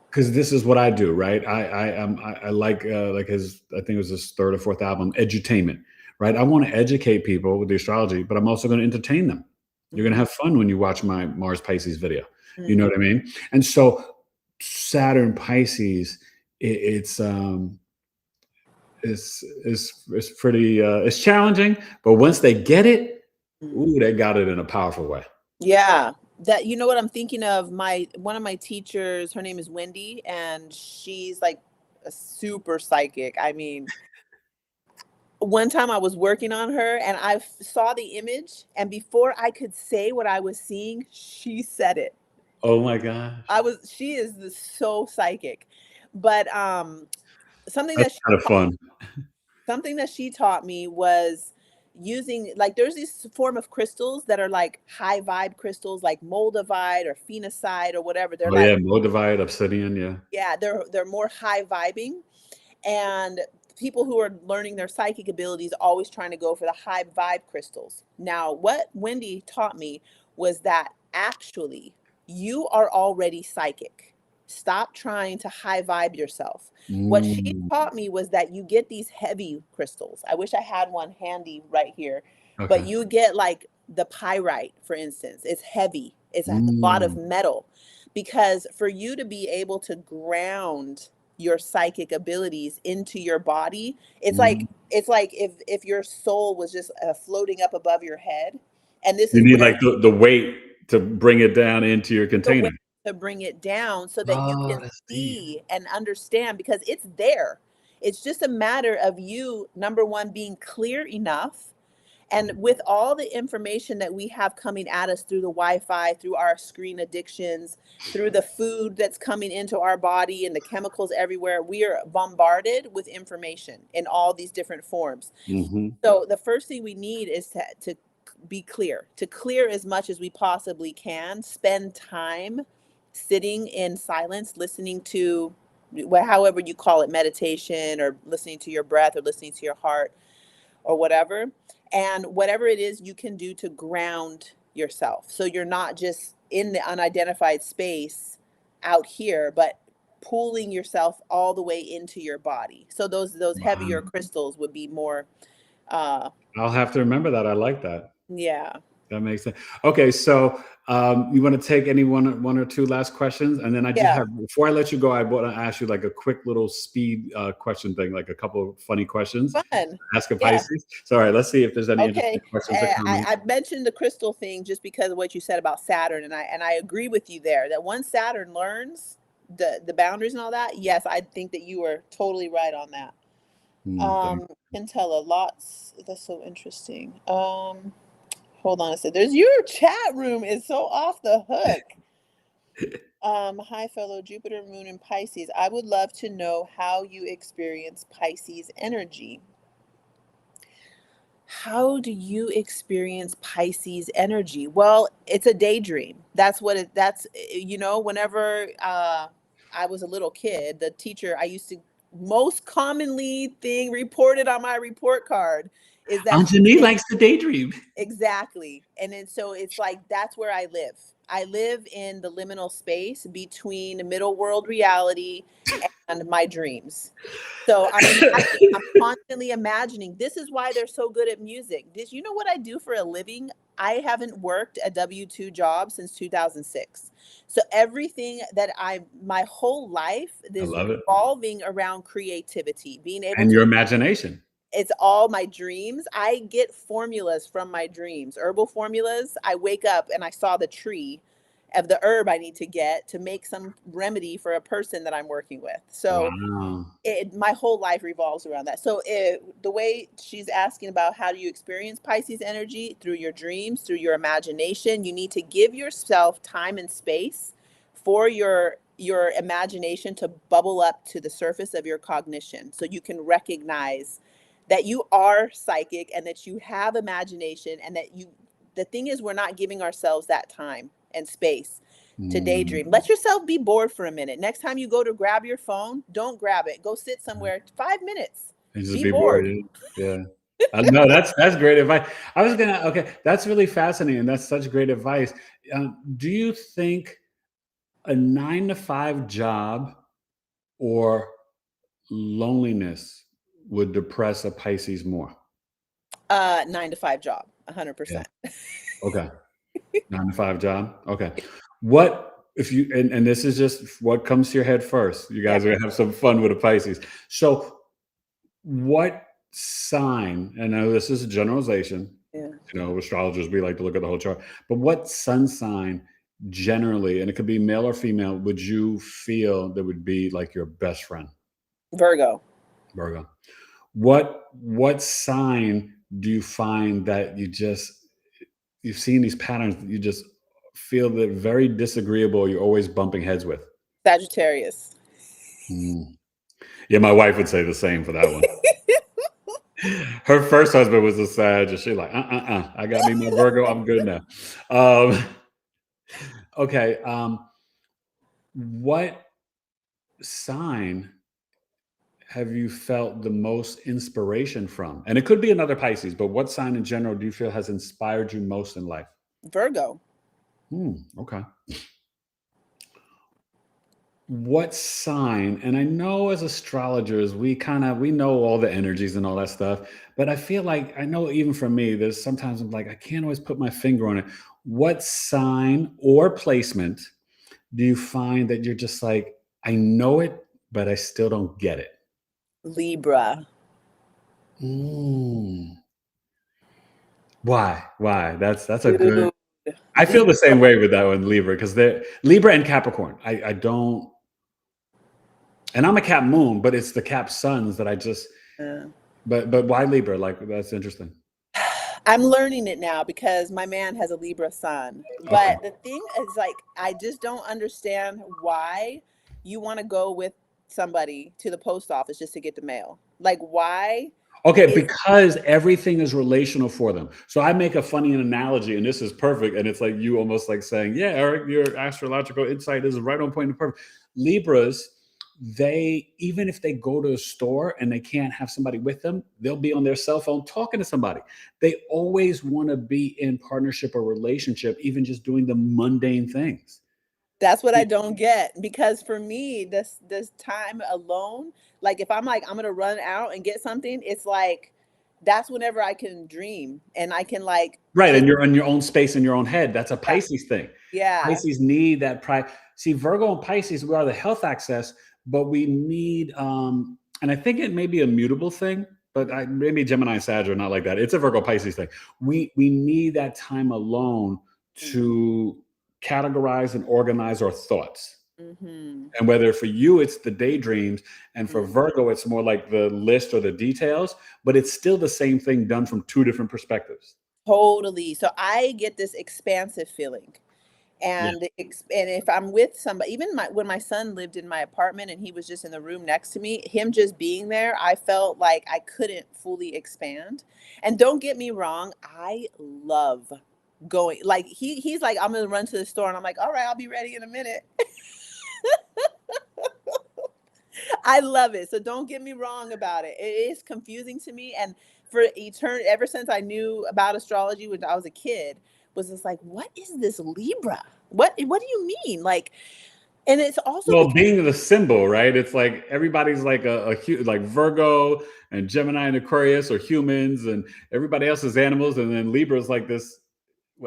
because this is what I do, right? I like his, I think it was his third or fourth album, Edutainment, right? I want to educate people with the astrology, but I'm also going to entertain them. You're going to have fun when you watch my Mars Pisces video. You know what I mean? And so Saturn Pisces, it's pretty it's challenging, but once they get it, ooh, they got it in a powerful way. Yeah, that you know what I'm thinking of. One of my teachers, her name is Wendy, and she's like a super psychic. I mean, one time I was working on her and I saw the image, and before I could say what I was seeing, she said it. Oh my gosh. She is so psychic. But something That's that kind of fun. something that she taught me was using, like, there's this form of crystals that are like high vibe crystals, like moldavite or phenocite or whatever. They're like, Yeah, moldavite, obsidian, yeah, they're more high vibing. And people who are learning their psychic abilities always trying to go for the high vibe crystals. Now, what Wendy taught me was that actually you are already psychic. Stop trying to high vibe yourself. What she taught me was that you get these heavy crystals. I wish I had one handy right here, but you get like the pyrite, for instance. It's heavy. It's a lot of metal, because for you to be able to ground your psychic abilities into your body, it's like if your soul was just floating up above your head, and this You is need where like the weight to bring it down into your the container. way to bring it down so that you Oh, can that's deep. see and understand, because it's there. It's just a matter of you, number one, being clear enough. And with all the information that we have coming at us through the Wi-Fi, through our screen addictions, through the food that's coming into our body and the chemicals everywhere, we are bombarded with information in all these different forms. So the first thing we need is to be clear, to clear as much as we possibly can. Spend time sitting in silence, listening to however you call it, meditation, or listening to your breath, or listening to your heart, or whatever. And whatever it is you can do to ground yourself, so you're not just in the unidentified space out here, but pulling yourself all the way into your body. So those heavier crystals would be more Uh, I'll have to remember that. I like that. yeah. That makes sense. Okay, so you want to take any one or two last questions, and then I just Yeah. have before I let you go, I want to ask you like a quick little speed question thing, like a couple of funny questions. Fun. Ask a Yeah. Pisces. So, all right, let's see if there's any interesting Okay. questions or comments. I mentioned the crystal thing just because of what you said about Saturn, and I agree with you there that once Saturn learns the boundaries and all that, yes, I think that you were totally right on that. Thank Can tell a lot. That's so interesting. Hold on a second. There's your chat room is so off the hook. Hi, fellow Jupiter, Moon, and Pisces. I would love to know how you experience Pisces energy. How do you experience Pisces energy? Well, it's a daydream. That's what it that's whenever I was a little kid, the teacher I used to most commonly thing reported on my report card is that she Anjani said likes to daydream. exactly. And then so it's like that's where I live. I live in the liminal space between middle world reality and my dreams. So I'm constantly imagining. This is why they're so good at music. Did you know what I do for a living? I haven't worked a W-2 job since 2006. So everything that my whole life I is love it. revolving around creativity, being able And to your imagination. it's all my dreams. I get formulas from my dreams, herbal formulas. I wake up and I saw the tree of the herb I need to get to make some remedy for a person that I'm working with. So Wow. my whole life revolves around that. So the way she's asking about how do you experience Pisces energy through your dreams, through your imagination, you need to give yourself time and space for your imagination to bubble up to the surface of your cognition so you can recognize that you are psychic and that you have imagination and that the thing is we're not giving ourselves that time and space to daydream. Let yourself be bored for a minute. Next time you go to grab your phone, don't grab it. Go sit somewhere 5 minutes. And just Be be bored. bored. Yeah. No, that's great advice. I was gonna okay. That's really fascinating. That's such great advice. Do you think a 9 to 5 job or loneliness would depress a Pisces more? 9 to 5 job, 100%. Yeah. Okay. 9 to 5 job. Okay. What if you and this is just what comes to your head first? You Yeah. guys are gonna have some fun with a Pisces. So what sign, and I know this is a generalization, Yeah. astrologers, we like to look at the whole chart, but what sun sign generally, and it could be male or female, would you feel that would be like your best friend? Virgo. Virgo. What sign do you find that you've seen these patterns that you just feel that very disagreeable, you're always bumping heads with? Sagittarius. Hmm. Yeah, my wife would say the same for that one. Her first husband was a Sag, and she like, I got me my Virgo, I'm good now. Um, okay, what sign have you felt the most inspiration from? And it could be another Pisces, but what sign in general do you feel has inspired you most in life? Virgo. Okay. What sign, and I know as astrologers, we know all the energies and all that stuff, but I feel like I know even for me, there's sometimes I'm like, I can't always put my finger on it. What sign or placement do you find that you're just like, I know it, but I still don't get it? Libra. Mm. Why? That's a good. Dude. I feel the Libra. same way with that one, Libra, because they're Libra and Capricorn. I don't, and I'm a Cap Moon, but it's the Cap Suns that I just. Yeah. But why Libra? Like that's interesting. I'm learning it now because my man has a Libra sun. Okay. But the thing is, like, I just don't understand why you want to go with somebody to the post office just to get the mail. Like, why Okay, is because everything is relational for them. So I make a funny analogy, and this is perfect. And it's like you almost like saying, "Yeah, Eric, your astrological insight is right on point and perfect." Libras, they even if they go to a store and they can't have somebody with them, they'll be on their cell phone talking to somebody. They always want to be in partnership or relationship, even just doing the mundane things. that's what I don't get because for me, this time alone, like if I'm like I'm gonna run out and get something, it's like that's whenever I can dream and I can like Right, just, and you're in your own space in your own head. That's a Pisces thing. yeah. Pisces need that pride. See, Virgo and Pisces, we are the health access, but we need, and I think it may be a mutable thing, but maybe Gemini and Sag are not like that. It's a Virgo Pisces thing. We need that time alone to categorize and organize our thoughts. And whether for you it's the daydreams, and for Virgo it's more like the list or the details, but it's still the same thing done from two different perspectives. Totally. So I get this expansive feeling. And if I'm with somebody, even when my son lived in my apartment and he was just in the room next to me, him just being there, I felt like I couldn't fully expand. And don't get me wrong, I love going. Like he's like, I'm gonna run to the store, and I'm like, all right, I'll be ready in a minute. I love it. So don't get me wrong about it. It is confusing to me, and for ever since I knew about astrology when I was a kid, was just like, what is this Libra? What do you mean? Like, and it's also being the symbol, right? It's like everybody's like like Virgo and Gemini and Aquarius are humans, and everybody else is animals, and then Libra is like this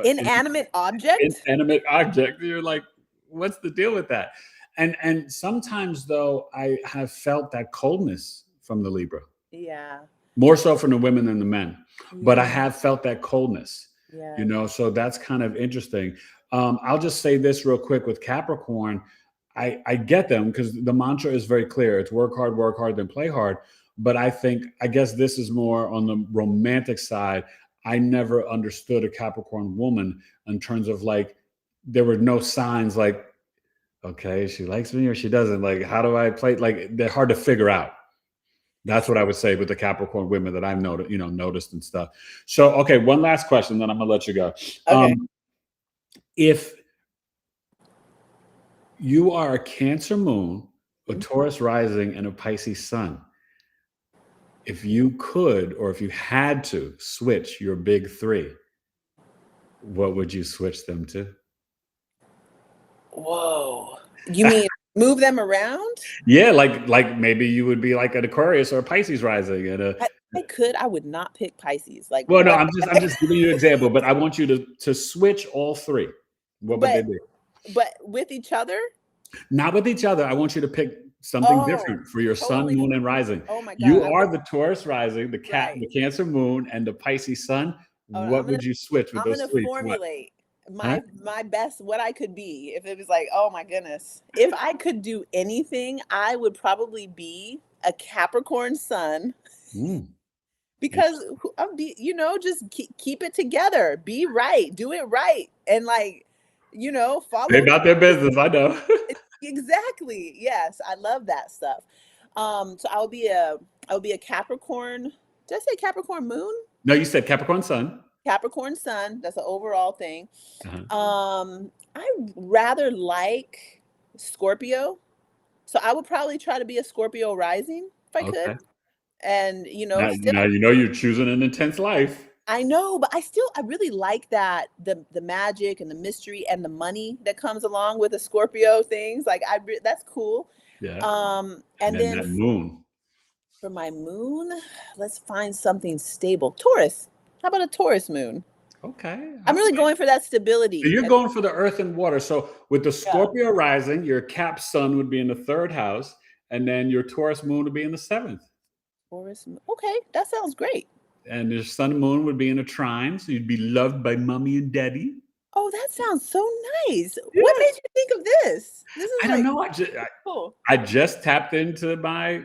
inanimate object. Inanimate object. You're like, what's the deal with that? And sometimes though, I have felt that coldness from the Libra. Yeah. More so from the women than the men, but I have felt that coldness. Yeah. You know, so that's kind of interesting. I'll just say this real quick with Capricorn. I get them because the mantra is very clear. It's work hard, then play hard. But I guess this is more on the romantic side. I never understood a Capricorn woman in terms of like, there were no signs like, okay, she likes me or she doesn't. Like, how do I play? Like, they're hard to figure out. That's what I would say with the Capricorn women that I've noticed and stuff. So, okay, one last question, then I'm gonna let you go. Okay. If you are a Cancer moon, a Taurus rising, and a Pisces sun, if you could, or if you had to switch your big three, what would you switch them to? Whoa. You mean move them around? Yeah, like maybe you would be like an Aquarius or a Pisces rising, and I would not pick Pisces. Like, well, no, I'm just giving you an example, but I want you to switch all three. What would they be? But with each other? Not with each other. I want you to pick something different for your sun, moon, and rising. Oh my God. You are the Taurus rising, the Cancer moon, and the Pisces sun. What would you switch with those three? I'm gonna formulate my best, what I could be. If it was like, oh my goodness, if I could do anything, I would probably be a Capricorn sun. Because I'm just keep it together, be right, do it right, and like, follow. They about their business, I know. Exactly. Yes, I love that stuff. So I would be a Capricorn. Did I say Capricorn moon? No, you said Capricorn sun. Capricorn sun. That's an overall thing. I rather like Scorpio, so I would probably try to be a Scorpio rising if I could. And now you're choosing an intense life. I know, but I really like that the magic and the mystery and the money that comes along with the Scorpio things. Like that's cool. Yeah. And then that moon. For my moon, let's find something stable. Taurus. How about a Taurus moon? Okay. I'm really going for that stability. So you're going for the earth and water. So with the Scorpio rising, your Cap sun would be in the 3rd house, and then your Taurus moon would be in the 7th. Taurus. Okay, that sounds great. And your sun and moon would be in a trine, so you'd be loved by mommy and daddy. Oh, that sounds so nice. Yeah. What made you think of this? I don't know. Cool. I just tapped into my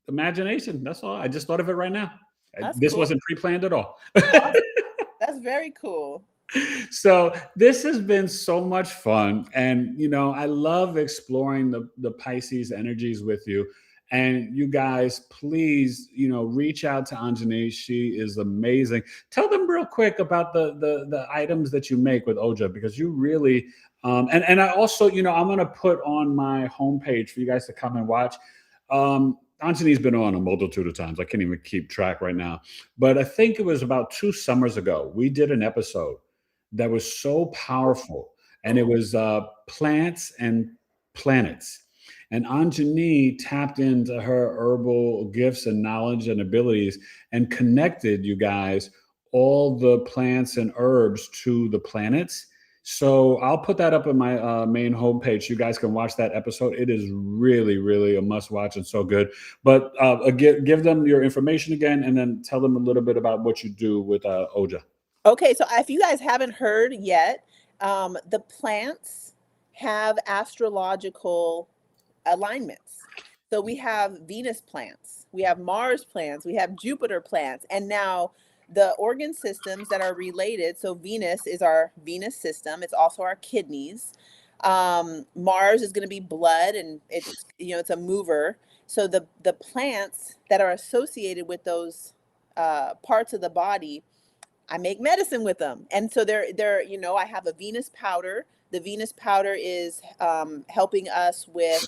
imagination. That's all. I just thought of it right now. This wasn't pre-planned at all. That's very cool. So this has been so much fun. And, I love exploring the Pisces energies with you. And you guys, please, reach out to Anjani. She is amazing. Tell them real quick about the items that you make with Oja, because you really, and I also, I'm going to put on my homepage for you guys to come and watch. Anjani's been on a multitude of times. I can't even keep track right now. But I think it was about 2 summers ago, we did an episode that was so powerful. And it was plants and planets. And Anjani tapped into her herbal gifts and knowledge and abilities and connected, you guys, all the plants and herbs to the planets. So I'll put that up on my main homepage. You guys can watch that episode. It is really, really a must watch and so good. But give them your information again, and then tell them a little bit about what you do with Oja. Okay, so if you guys haven't heard yet, the plants have astrological alignments. So we have Venus plants, we have Mars plants, we have Jupiter plants, and now the organ systems that are related. So Venus is our Venus system. It's also our kidneys. Mars is going to be blood, and it's, you know, it's a mover. So the plants that are associated with those parts of the body, I make medicine with them. And so they're, you know, I have a Venus powder. The Venus powder is helping us with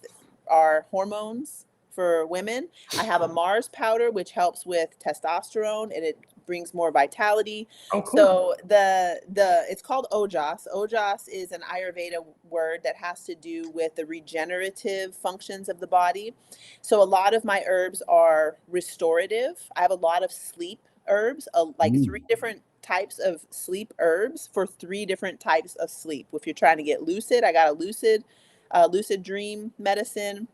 our hormones for women. I have a Mars powder, which helps with testosterone, and it brings more vitality. Oh, cool. So it's called Ojas. Ojas is an Ayurveda word that has to do with the regenerative functions of the body. So a lot of my herbs are restorative. I have a lot of sleep herbs, like 3 different types of sleep herbs for 3 different types of sleep. If you're trying to get lucid, I got a lucid dream medicine.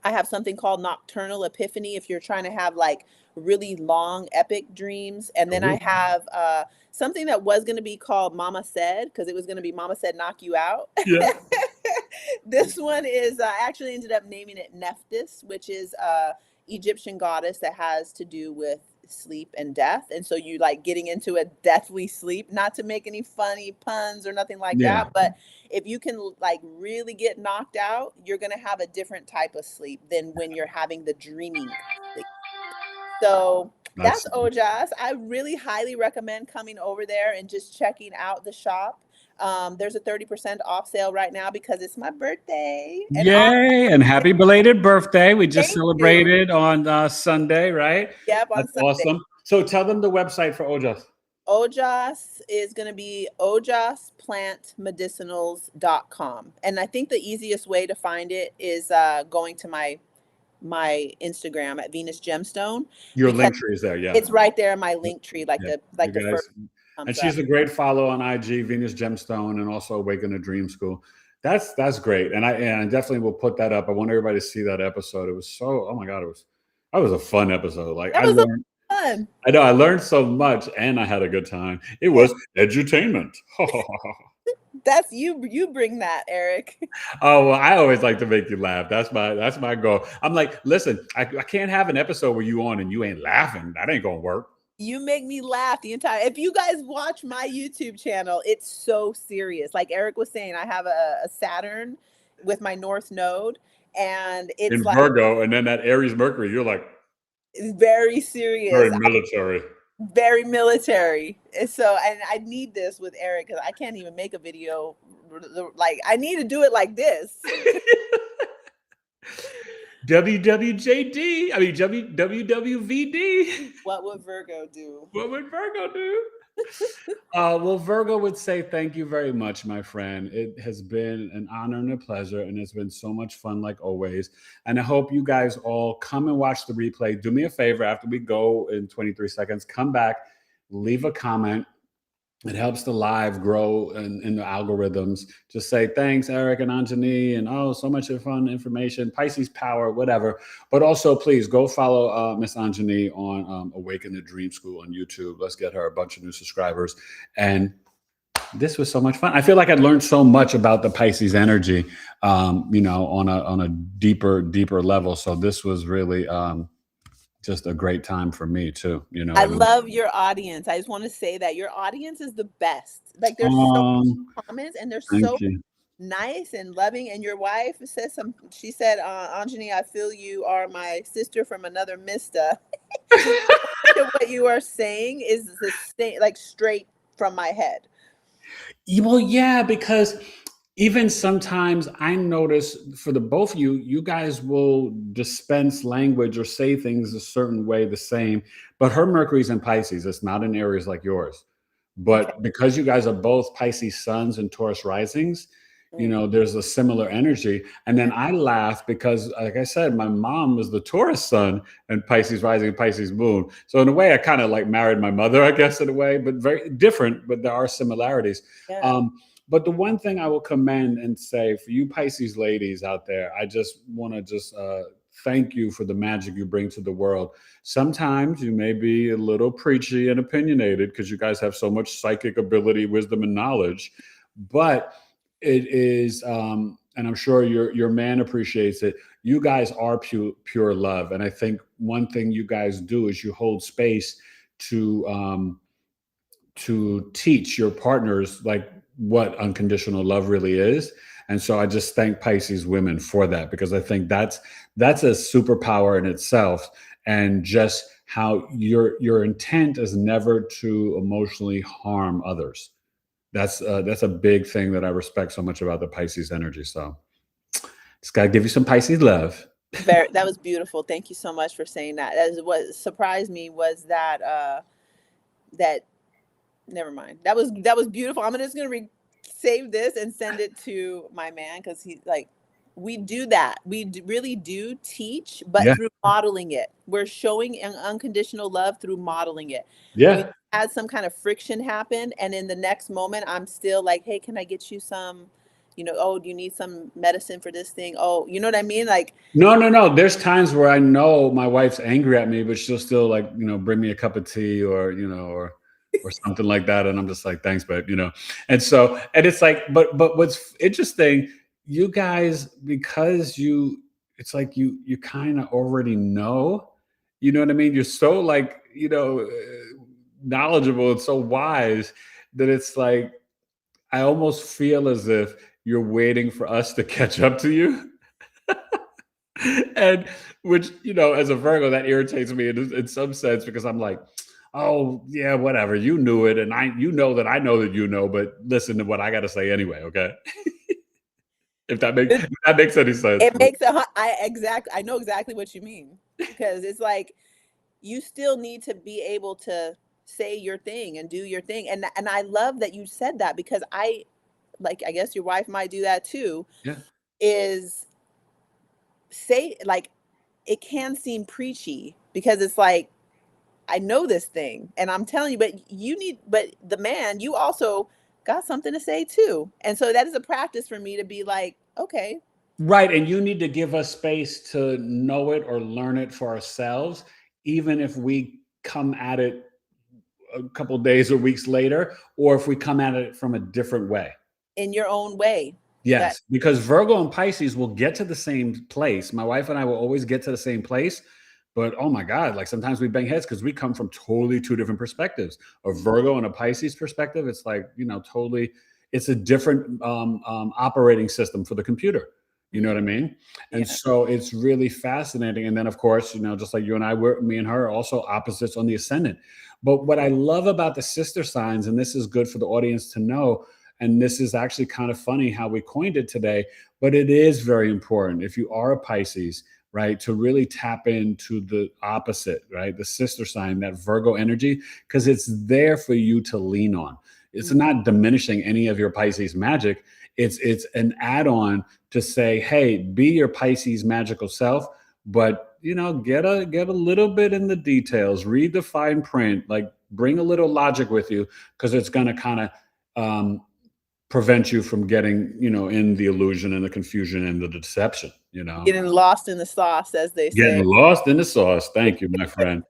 I have something called nocturnal epiphany if you're trying to have like really long epic dreams. And then I have something that was going to be called Mama Said, because it was going to be Mama Said Knock You Out. Yeah. This one is, I actually ended up naming it Nephthys, which is Egyptian goddess that has to do with sleep and death. And so you like getting into a deathly sleep, not to make any funny puns or nothing like that, but if you can like really get knocked out, you're going to have a different type of sleep than when you're having the dreaming sleep. So that's Ojas. I really highly recommend coming over there and just checking out the shop. There's a 30% off sale right now because it's my birthday. And yay! And happy belated birthday. We just celebrated on Sunday, right? Yep, on Sunday. Awesome. So tell them the website for Ojas. Ojas is going to be ojasplantmedicinals.com. And I think the easiest way to find it is going to my Instagram at VenusGemStone. Your link tree is there, yeah. It's right there in my link tree, like the first. And she's a great follow on IG, VenusGemStone, and also Awaken the Dream School. That's great, and I definitely will put that up. I want everybody to see that episode. It was so, oh my God, that was a fun episode. Like I learned so much, and I had a good time. It was edutainment. That's you bring that, Eric. Oh, well, I always like to make you laugh. That's my goal. I'm like, listen, I can't have an episode where you on and you ain't laughing. That ain't gonna work. You make me laugh the entire. If you guys watch my YouTube channel, it's so serious. Like Eric was saying, I have a Saturn with my North Node, and it's in like Virgo, and then that Aries Mercury. You're like, it's very serious, very military. Very military. And so, and I need this with Eric because I can't even make a video. Like I need to do it like this. WWJD. I mean WWVD. What would Virgo do? What would Virgo do? Well, Virgo would say thank you very much, my friend. It has been an honor and a pleasure, and it's been so much fun, like always. And I hope you guys all come and watch the replay. Do me a favor after we go in 23 seconds. Come back, leave a comment. It helps the live grow in the algorithms. Just say thanks, Eric and Anjani, and so much fun information, Pisces power, whatever. But also, please go follow Miss Anjani on Awaken the Dream School on YouTube. Let's get her a bunch of new subscribers. And this was so much fun. I feel like I learned so much about the Pisces energy, on a deeper level. So this was really just a great time for me too. I love your audience. I just want to say that your audience is the best. Like there's so many comments and they're so nice and loving. And your wife says she said, Anjani, I feel you are my sister from another Mista. What you are saying is like straight from my head. Well, yeah, because even sometimes I notice for the both of you guys will dispense language or say things a certain way the same, but her Mercury's in Pisces. It's not in Aries like yours. But because you guys are both Pisces suns and Taurus risings, you know, there's a similar energy. And then I laugh because, like I said, my mom was the Taurus sun and Pisces rising and Pisces moon. So in a way, I kind of like married my mother, I guess, in a way, but very different, but there are similarities. Yeah. But the one thing I will commend and say for you Pisces ladies out there, I just want to just thank you for the magic you bring to the world. Sometimes you may be a little preachy and opinionated because you guys have so much psychic ability, wisdom, and knowledge, but it is, and I'm sure your man appreciates it. You guys are pure love, and I think one thing you guys do is you hold space to teach your partners like what unconditional love really is. And so I just thank Pisces women for that, because I think that's a superpower in itself, and just how your intent is never to emotionally harm others. That's a big thing that I respect so much about the Pisces energy. So just gotta give you some Pisces love. That was beautiful. Thank you so much for saying that. That is what surprised me, was that never mind. That was beautiful. I'm just gonna save this and send it to my man, because he's like, we do that. We really do teach, but through modeling it. We're showing unconditional love through modeling it. Yeah. We had some kind of friction happen, and in the next moment, I'm still like, hey, can I get you some, you know, oh, do you need some medicine for this thing? Oh, you know what I mean? Like, no. There's times where I know my wife's angry at me, but she'll still, like, you know, bring me a cup of tea, or, you know, or something like that. And I'm just like, thanks, babe, you know? And so, and it's like, but what's interesting, you guys, because it's like you kind of already know, you know what I mean? You're so, like, you know, knowledgeable and so wise that it's like, I almost feel as if you're waiting for us to catch up to you. And which, you know, as a Virgo, that irritates me in some sense, because I'm like, oh yeah, whatever, you knew it, and you know that I know that you know, but listen to what I got to say anyway, okay? if that makes any sense. It makes I know exactly what you mean, because it's like, you still need to be able to say your thing and do your thing, and I love that you said that, because I guess your wife might do that too. Yeah. Is say, like, it can seem preachy, because it's like, I know this thing and I'm telling you, but the man, you also got something to say too. And so that is a practice for me to be like, okay. Right. And you need to give us space to know it or learn it for ourselves, even if we come at it a couple days or weeks later, or if we come at it from a different way. In your own way. Yes, because Virgo and Pisces will get to the same place. My wife and I will always get to the same place. But oh my God, like sometimes we bang heads because we come from totally two different perspectives. A Virgo and a Pisces perspective, it's like, you know, totally, it's a different operating system for the computer. You know what I mean? And so it's really fascinating. And then, of course, you know, just like you and I were, me and her are also opposites on the ascendant. But what I love about the sister signs, and this is good for the audience to know, and this is actually kind of funny how we coined it today, but it is very important if you are a Pisces, right, to really tap into the opposite, right, the sister sign, that Virgo energy, because it's there for you to lean on. It's not diminishing any of your Pisces magic. It's an add-on to say, hey, be your Pisces magical self, but, you know, get a little bit in the details, read the fine print, like bring a little logic with you, because it's going to kind of prevent you from getting, you know, in the illusion and the confusion and the deception, you know. Getting lost in the sauce, as they say. Getting lost in the sauce. Thank you, my friend.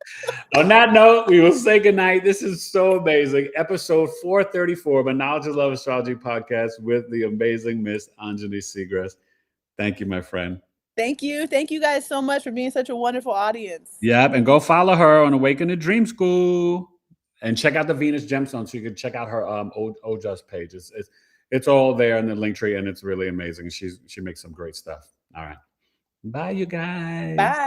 On that note, we will say goodnight. This is so amazing. Episode 434 of a Knowledge of Love Astrology podcast with the amazing Miss Anjani Siegrist. Thank you, my friend. Thank you. Thank you guys so much for being such a wonderful audience. Yep. And go follow her on Awaken to Dream School. And check out the VenusGemStone, so you can check out her OJust page. It's all there in the link tree, and it's really amazing. She makes some great stuff. All right. Bye, you guys. Bye.